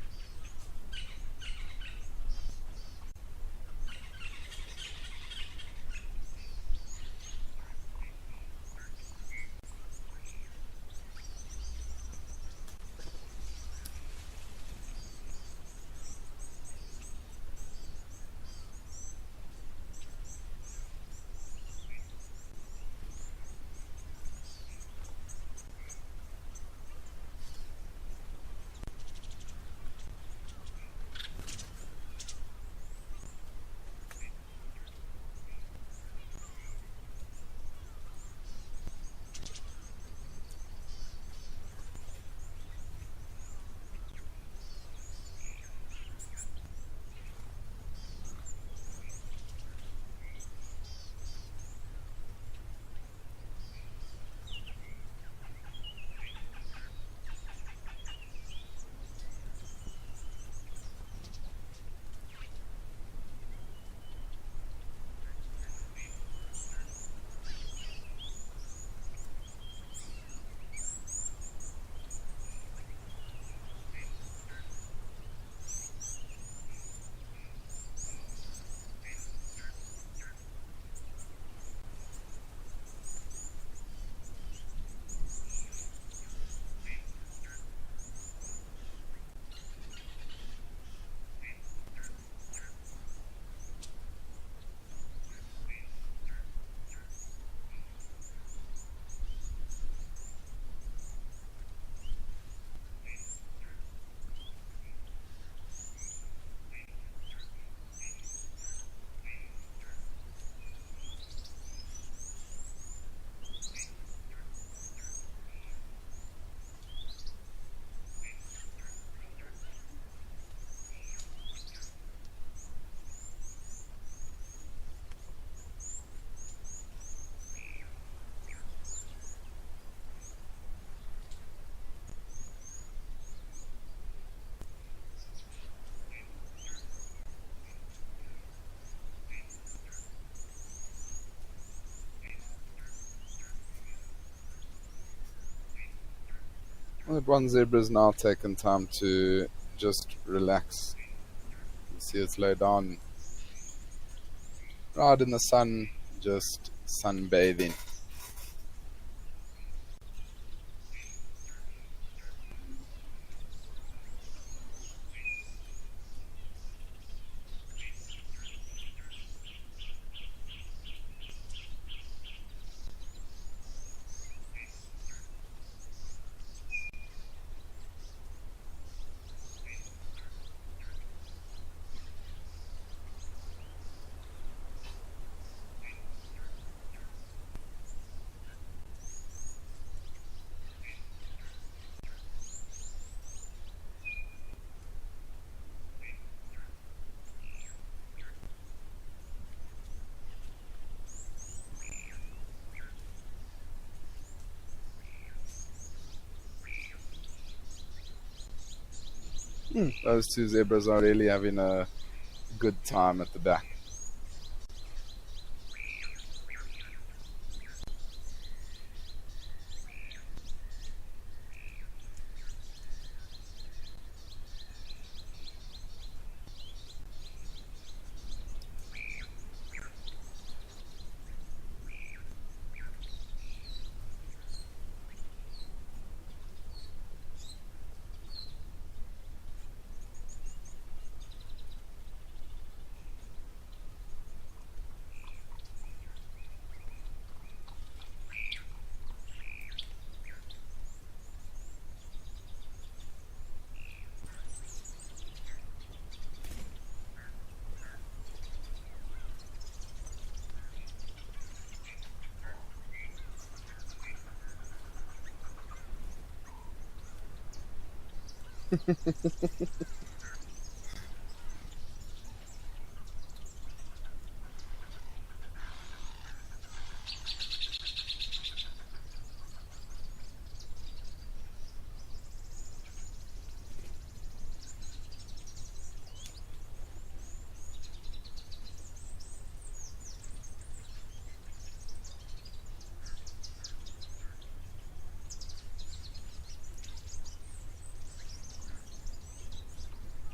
That one zebra's now taken time to just relax. You see it's lay down right in the sun, just sunbathing. Those two zebras are really having a good time at the back.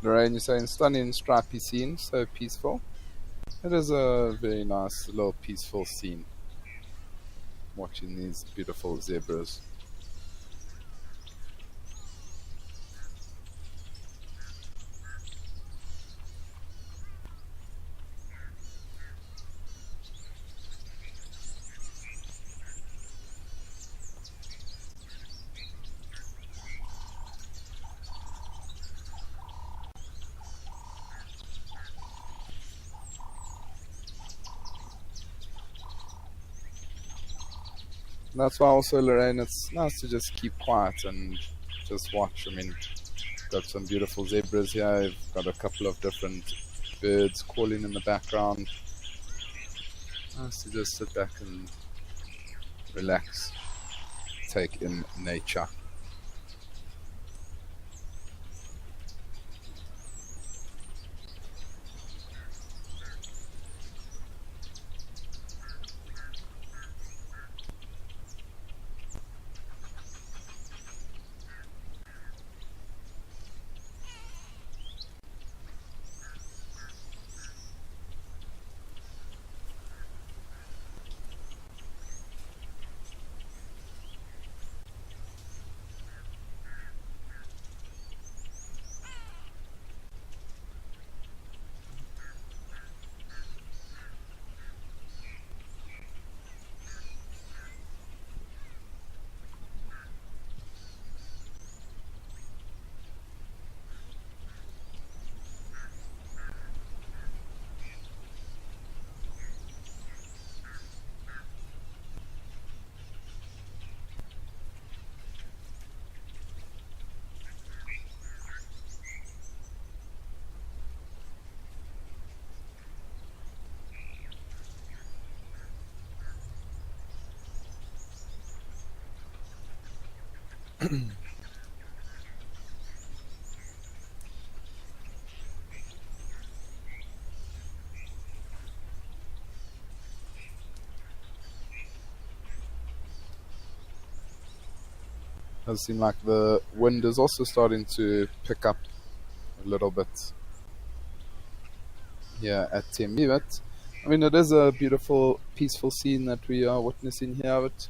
Lorraine, you're saying stunning stripy scene, so peaceful. It is a very nice little peaceful scene, watching these beautiful zebras. That's why also, Lorraine, it's nice to just keep quiet and just watch. I mean, got some beautiful zebras here. You've got a couple of different birds calling in the background. Nice to just sit back and relax, take in nature. does seem like the wind is also starting to pick up a little bit here at Tembi. But I mean, it is a beautiful, peaceful scene that we are witnessing here. But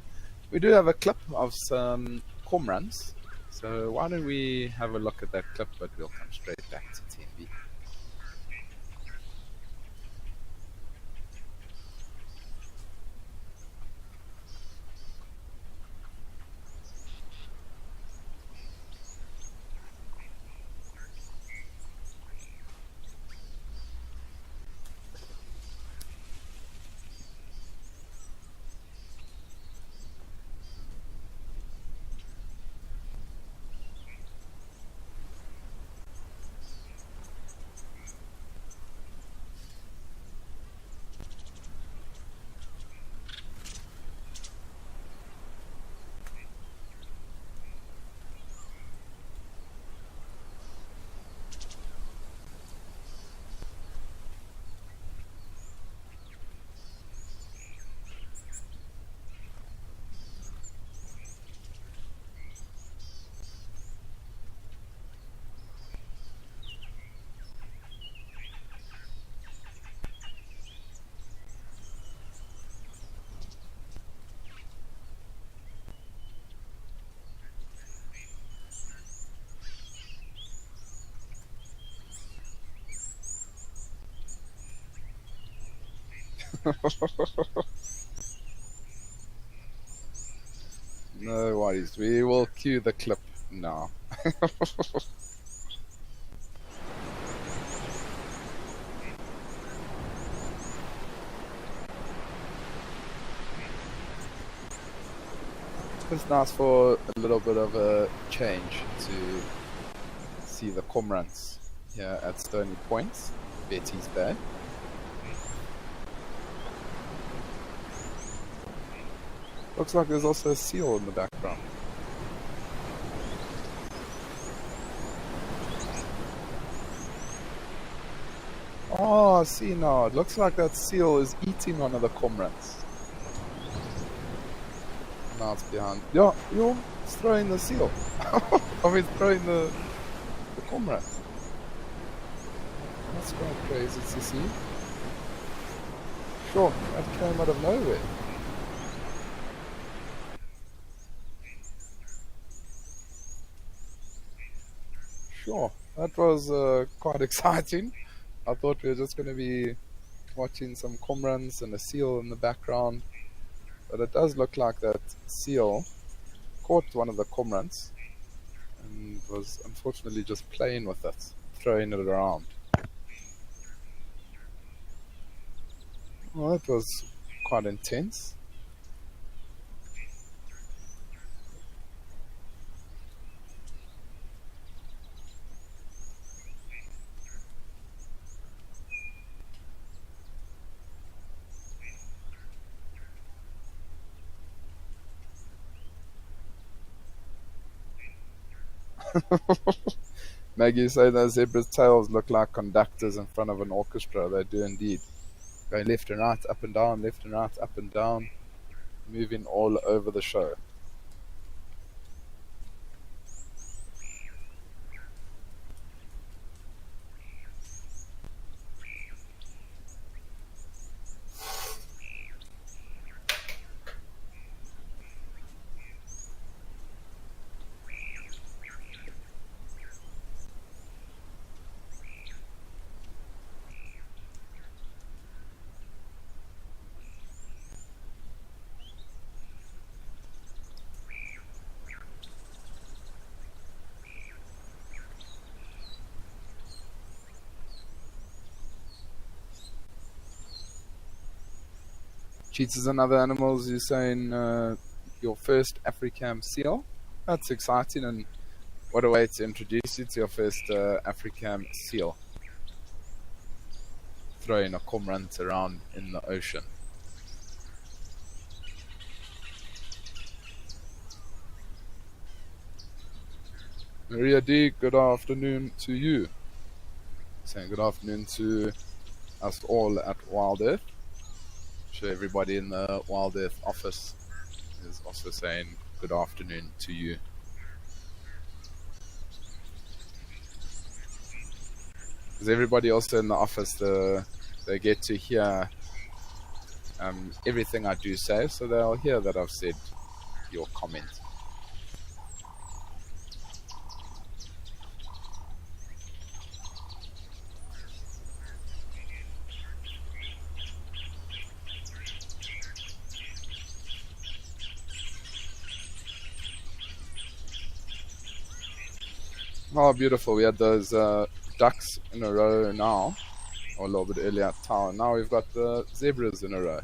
we do have a clip of some cormorants. So why don't we have a look at that clip, but we'll come straight back to Tembi. No worries, we will cue the clip now. It's nice for a little bit of a change to see the cormorants here at Stony Point, Betty's Bay. Looks like there's also a seal in the background. Oh, I see now. It looks like that seal is eating one of the cormorants. Now it's behind. Yeah, it's throwing the seal. I mean, throwing the cormorant. That's quite crazy to see. Sure, that came out of nowhere. Sure, that was quite exciting. I thought we were just going to be watching some cormorants and a seal in the background. But it does look like that seal caught one of the cormorants and was unfortunately just playing with it, throwing it around. Well, that was quite intense. Maggie say that zebra's tails look like conductors in front of an orchestra. They do indeed. Going left and right, up and down, left and right, up and down, moving all over the show. Cheetahs and other animals, you're saying your first Africam seal? That's exciting, and what a way to introduce you to your first Africam seal. Throwing a cormorant around in the ocean. Maria D, good afternoon to you. Saying good afternoon to us all at Wild Earth. I'm sure everybody in the Wild Earth office is also saying good afternoon to you. Is everybody also in the office? They get to hear everything I do say, so they'll hear that I've said your comment. Oh, beautiful. We had those ducks in a row now, or a little bit earlier at town. Now we've got the zebras in a row.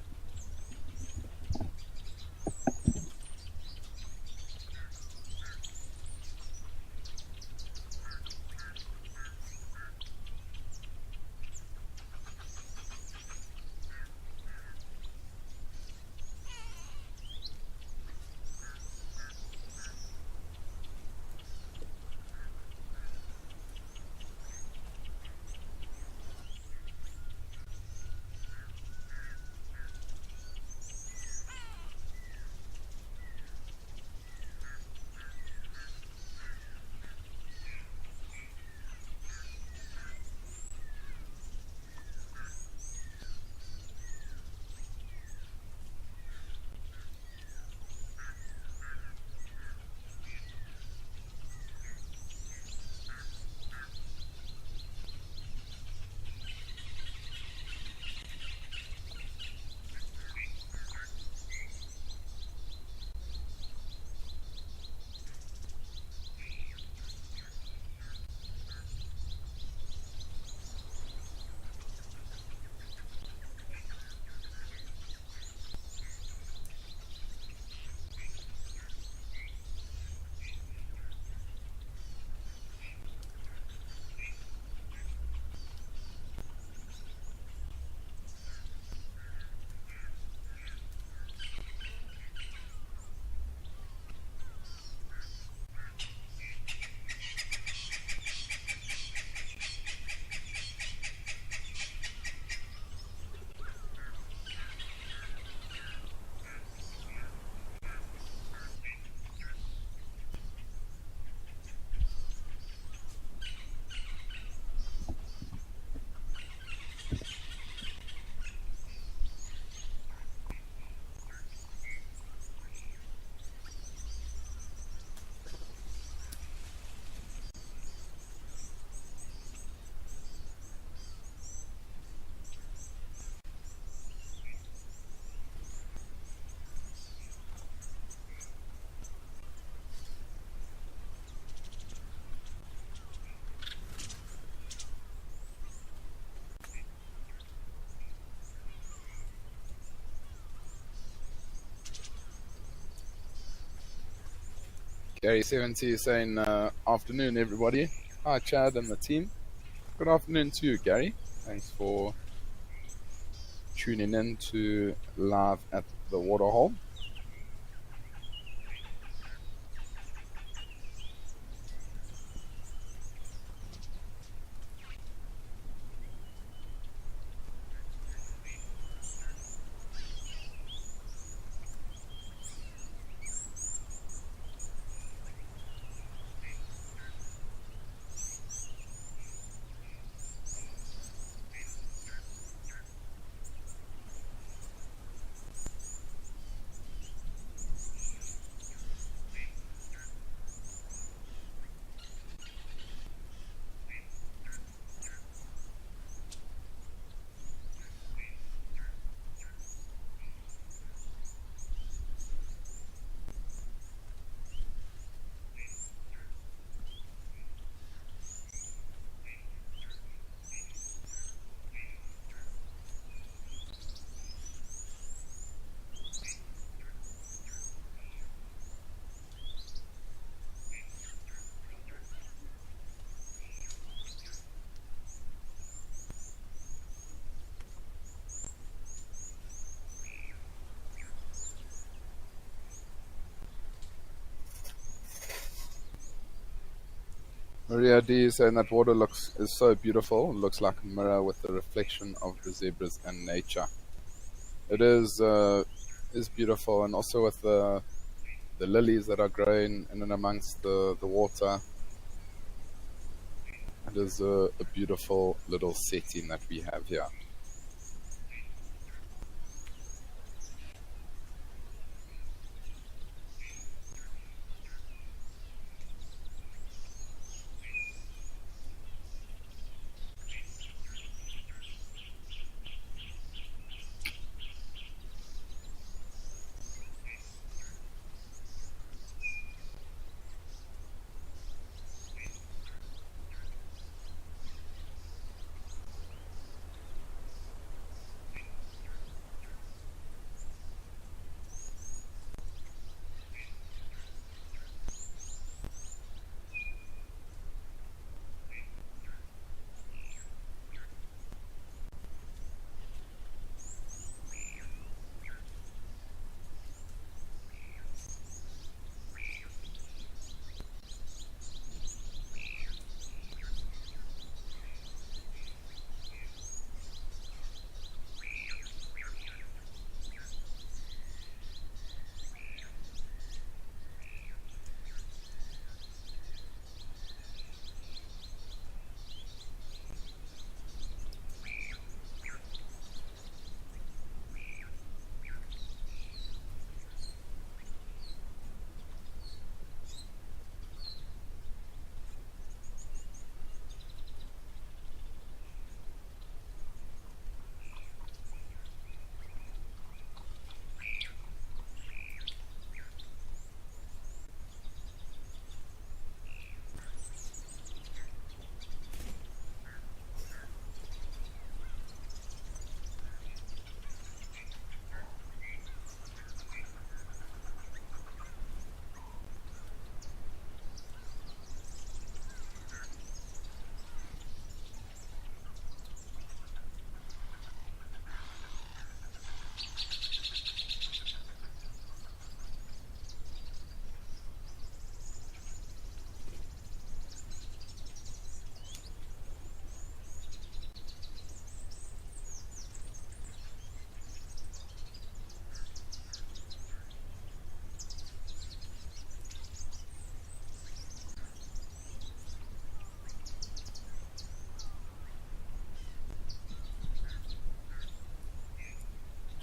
Gary 70 is saying, afternoon, everybody. Hi, Chad and the team. Good afternoon to you, Gary. Thanks for tuning in to Live at the Waterhole. Maria D is saying that water is so beautiful. It looks like a mirror with the reflection of the zebras and nature. It is beautiful, and also with the lilies that are growing in and amongst the water. It is a beautiful little setting that we have here.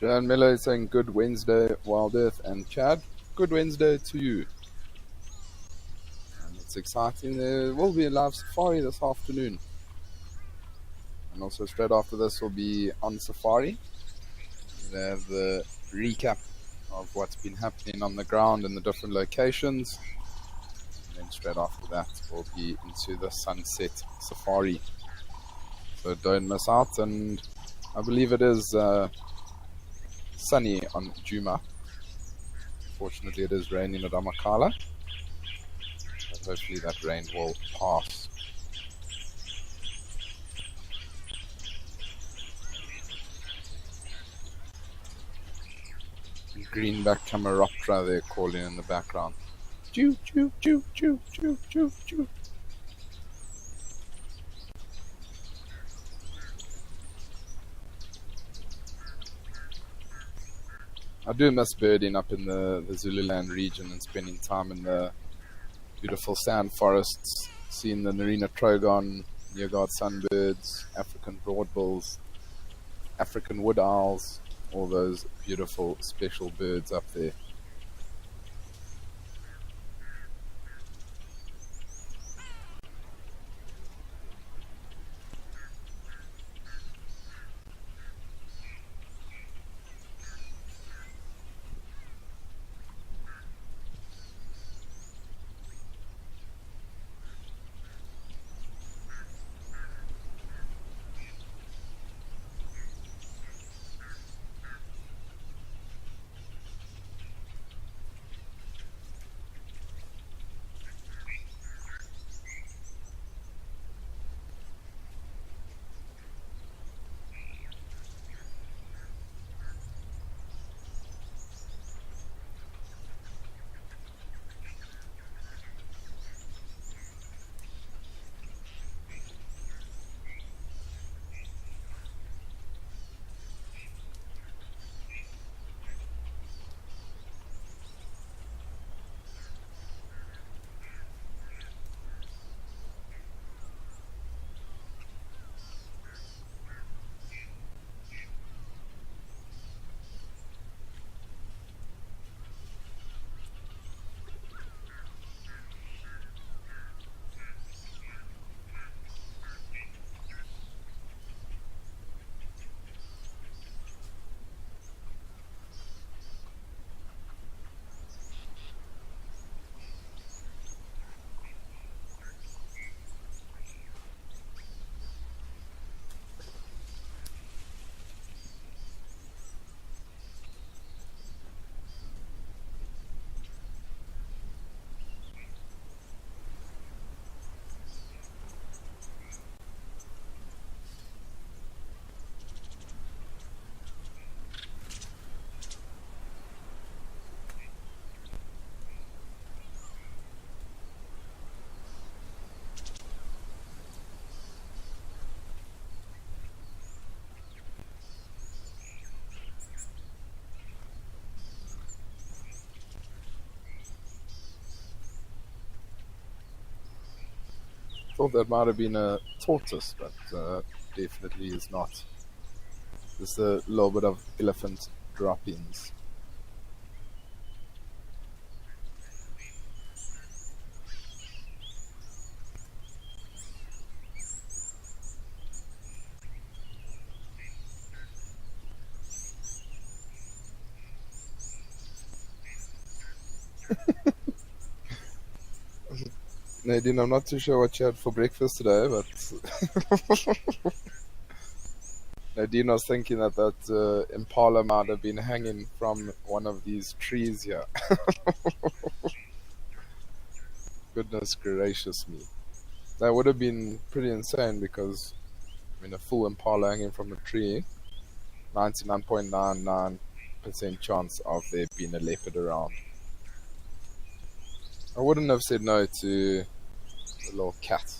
Joanne Miller is saying good Wednesday, Wild Earth, and Chad, good Wednesday to you. And it's exciting. There will be a live safari this afternoon. And also straight after this will be on safari. We'll have the recap of what's been happening on the ground in the different locations. And then straight after that we'll be into the sunset safari. So don't miss out. And I believe it is sunny on Juma. Fortunately, it is raining at Amakala, but hopefully that rain will pass. Greenback Camaroptra they're calling in the background. Choo, choo, choo, choo, choo, choo, choo. I do miss birding up in the Zululand region and spending time in the beautiful sand forests, seeing the Narina trogon, Nearguard sunbirds, African broadbills, African wood owls, all those beautiful special birds up there. thought that might have been a tortoise, but definitely is not. Just a little bit of elephant droppings. Nadine, I'm not too sure what you had for breakfast today, but Nadine was thinking that impala might have been hanging from one of these trees here. Goodness gracious me. That would have been pretty insane because, I mean, a full impala hanging from a tree, 99.99% chance of there being a leopard around. I wouldn't have said no to a little cat.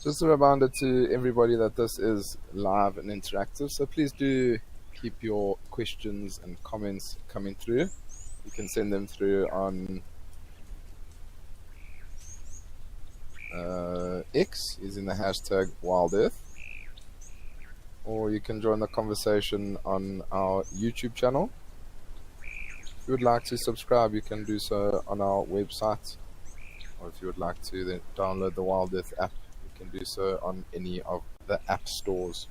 Just a reminder to everybody that this is live and interactive, so please do keep your questions and comments coming through. You can send them through on X using the hashtag WildEarth, or you can join the conversation on our YouTube channel. If you would like to subscribe, you can do so on our website, or if you would like to then download the WildEarth app, you can do so on any of the app stores.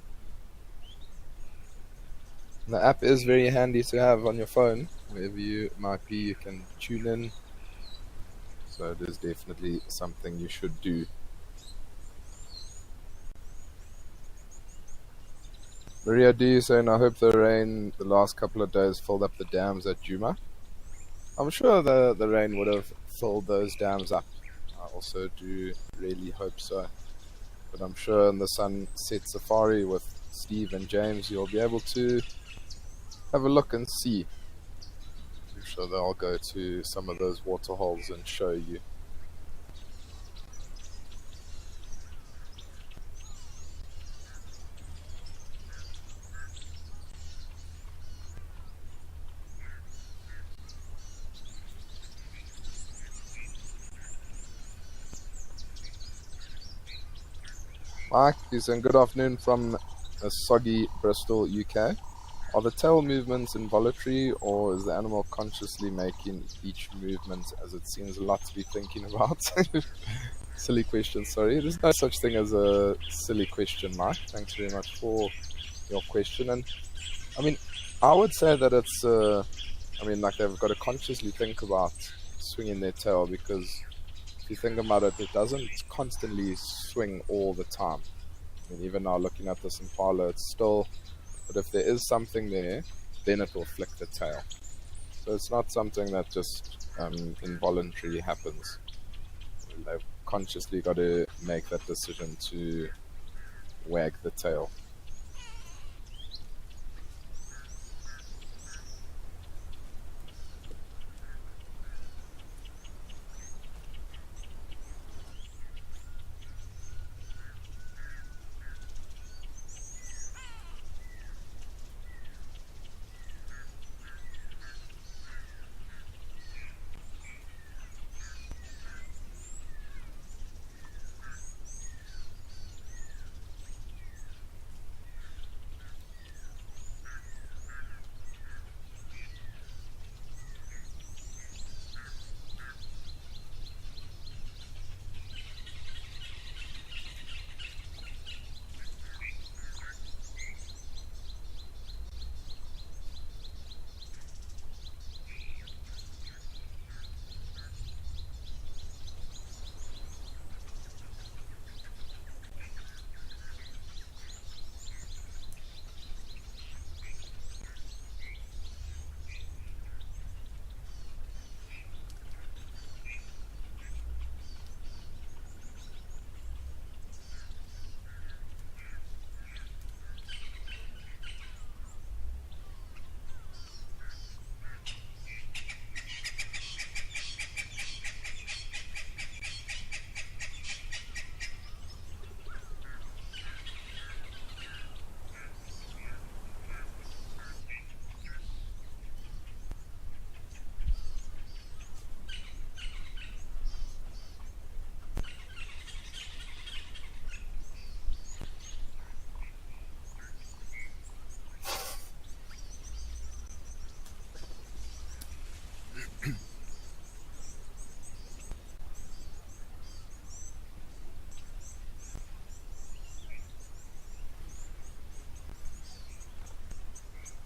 The app is very handy to have on your phone. Wherever you might be, you can tune in. So it is definitely something you should do. Maria D saying, I hope the rain the last couple of days filled up the dams at Juma. I'm sure the rain would have filled those dams up. I also do really hope so. But I'm sure in the Sunset Safari with Steve and James, you'll be able to have a look and see. I'm sure they'll go to some of those waterholes and show you. Mike, he's saying good afternoon from soggy Bristol, UK. Are the tail movements involuntary, or is the animal consciously making each movement, as it seems a lot to be thinking about? Silly question, sorry. There's no such thing as a silly question, Mike. Thanks very much for your question. And I mean, I would say that it's, like they've got to consciously think about swinging their tail, because if you think about it, it doesn't constantly swing all the time. I mean, even now looking at this impala, it's still, but if there is something there, then it will flick the tail. So it's not something that just involuntarily happens. They've consciously got to make that decision to wag the tail.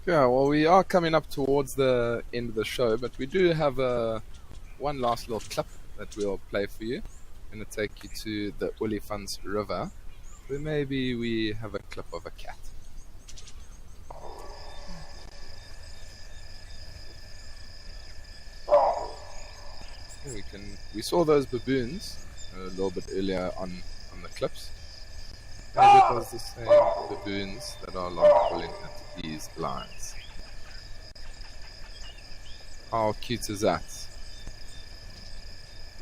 Yeah, well, we are coming up towards the end of the show, but we do have one last little clip that we'll play for you. I'm going to take you to the Olifants River, where maybe we have a clip of a cat. We saw those baboons a little bit earlier on the clips. Maybe it was the same baboons that are long pulling at these lines. How cute is that?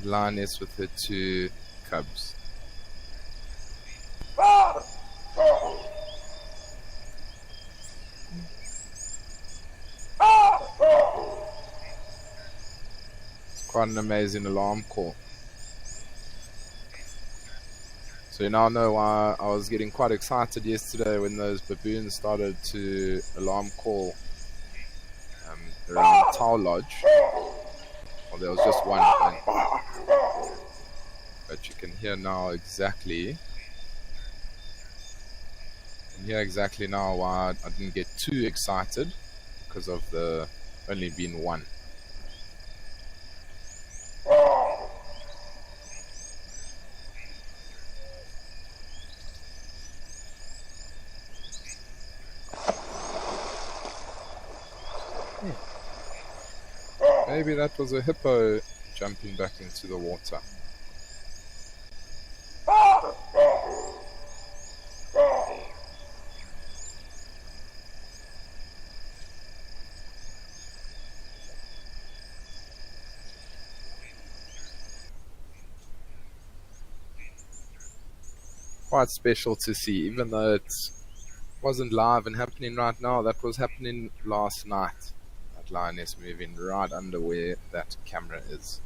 Lioness with her two cubs. It's quite an amazing alarm call. So you now know why I was getting quite excited yesterday when those baboons started to alarm call around Tau Lodge. Well, there was just one thing. But you can hear now exactly. You can hear exactly now why I didn't get too excited, because of the only being one. Maybe that was a hippo jumping back into the water. Quite special to see, even though it wasn't live and happening right now. That was happening last night. That lioness moving right under where that camera is.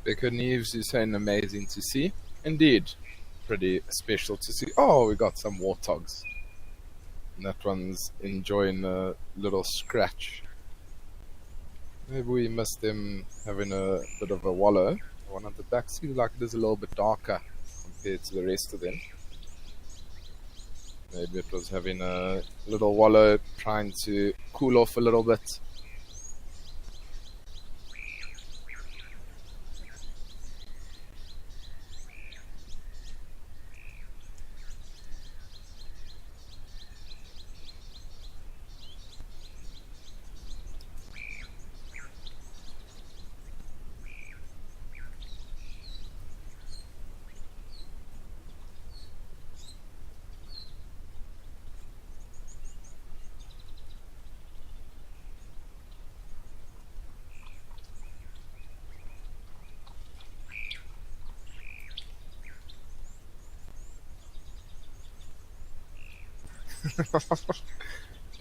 Becca Neves is saying amazing to see. Indeed, pretty special to see. Oh, we got some warthogs. And that one's enjoying a little scratch. Maybe we missed them having a bit of a wallow. The one at the back seems like it is a little bit darker compared to the rest of them. Maybe it was having a little wallow, trying to cool off a little bit.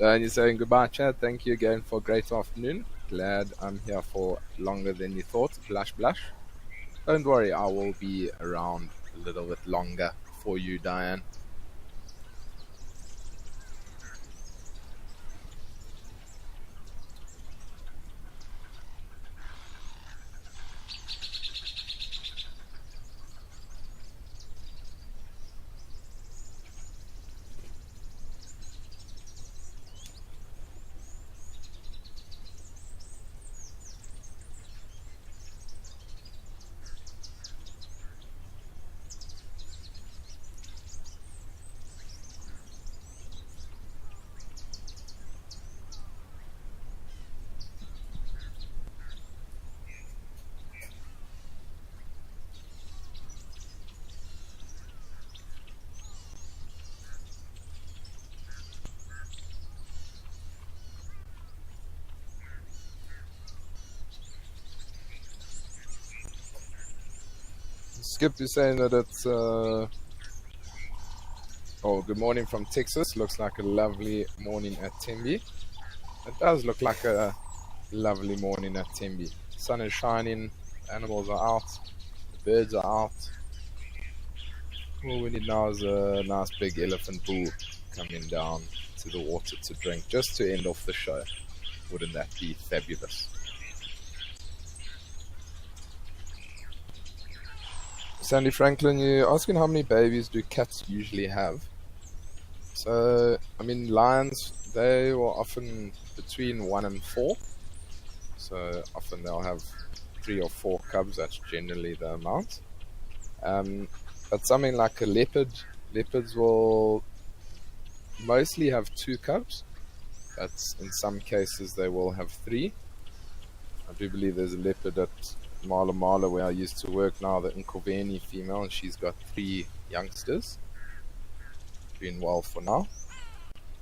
And you're saying goodbye, Chad. Thank you again for a great afternoon. Glad I'm here for longer than you thought. Blush, blush. Don't worry, I will be around a little bit longer for you, Diane. Skip is saying that it's oh, good morning from Texas. Looks like a lovely morning at Tembe. It does look like a lovely morning at Tembe. Sun is shining, animals are out, the birds are out. All we need now is a nice big elephant bull coming down to the water to drink, just to end off the show. Wouldn't that be fabulous? Sandy Franklin, you're asking how many babies do cats usually have? So, I mean, lions, they were often between 1 and 4. So often they'll have 3 or 4 cubs. That's generally the amount. But something like a leopard, leopards will mostly have 2 cubs, but in some cases they will have 3. I do believe there's a leopard at Mala Mala where I used to work now, the Nkoveni female, and she's got 3 youngsters. Doing well for now.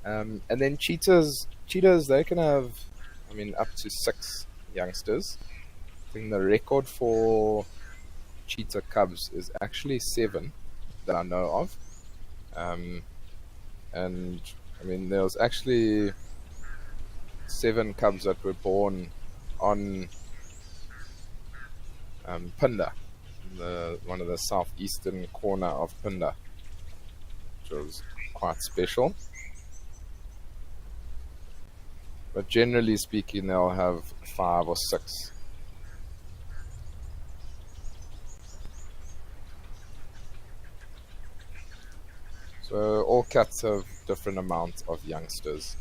And then cheetahs, they can have, I mean, up to 6 youngsters. I think the record for cheetah cubs is actually 7 that I know of. And I mean, there was actually 7 cubs that were born on Punda, one of the southeastern corner of Punda, which was quite special. But generally speaking, they'll have 5 or 6. So all cats have different amounts of youngsters.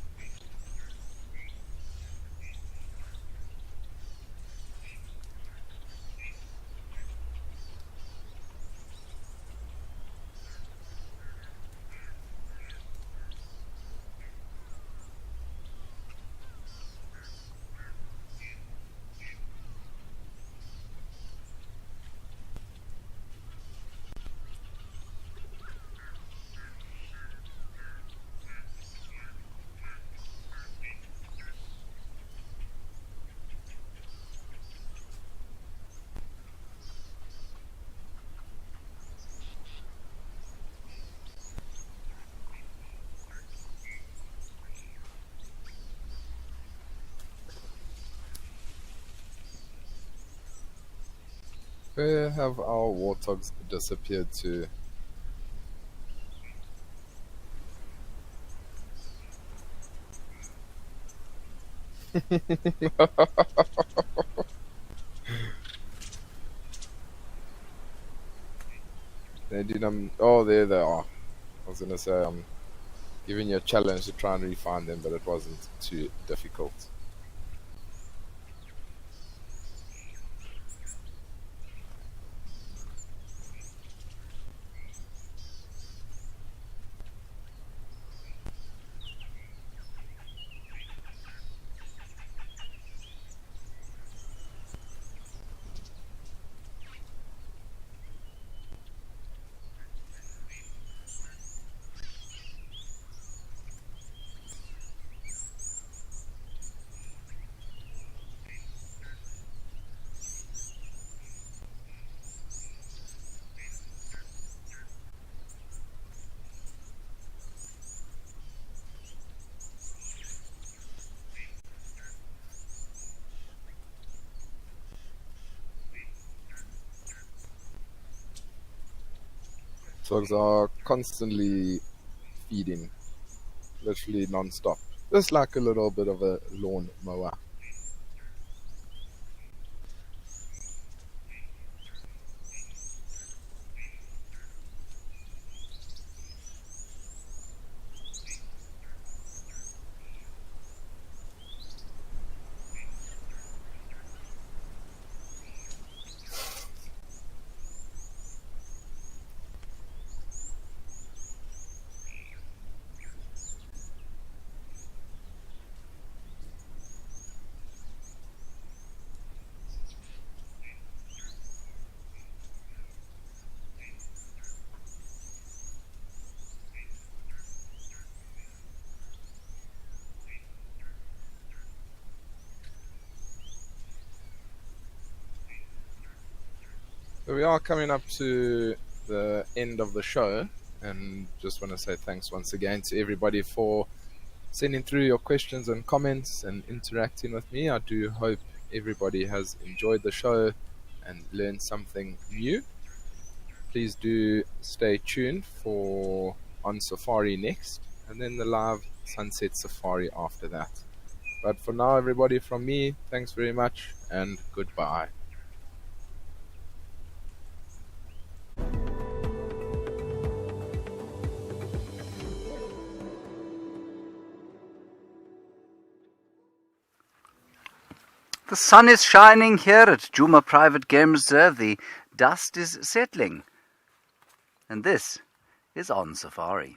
Where have our warthogs disappeared to? They did oh, there they are. I was gonna say I'm giving you a challenge to try and refine them, but it wasn't too difficult. Dogs are constantly feeding, literally non-stop. Just like a little bit of a lawn mower. So we are coming up to the end of the show, and just want to say thanks once again to everybody for sending through your questions and comments and interacting with me. I do hope everybody has enjoyed the show and learned something new. Please do stay tuned for On Safari next, and then the live sunset safari after that. But for now, everybody, from me, thanks very much and goodbye. The sun is shining here at Djuma Private Game Reserve. The dust is settling. And this is On Safari.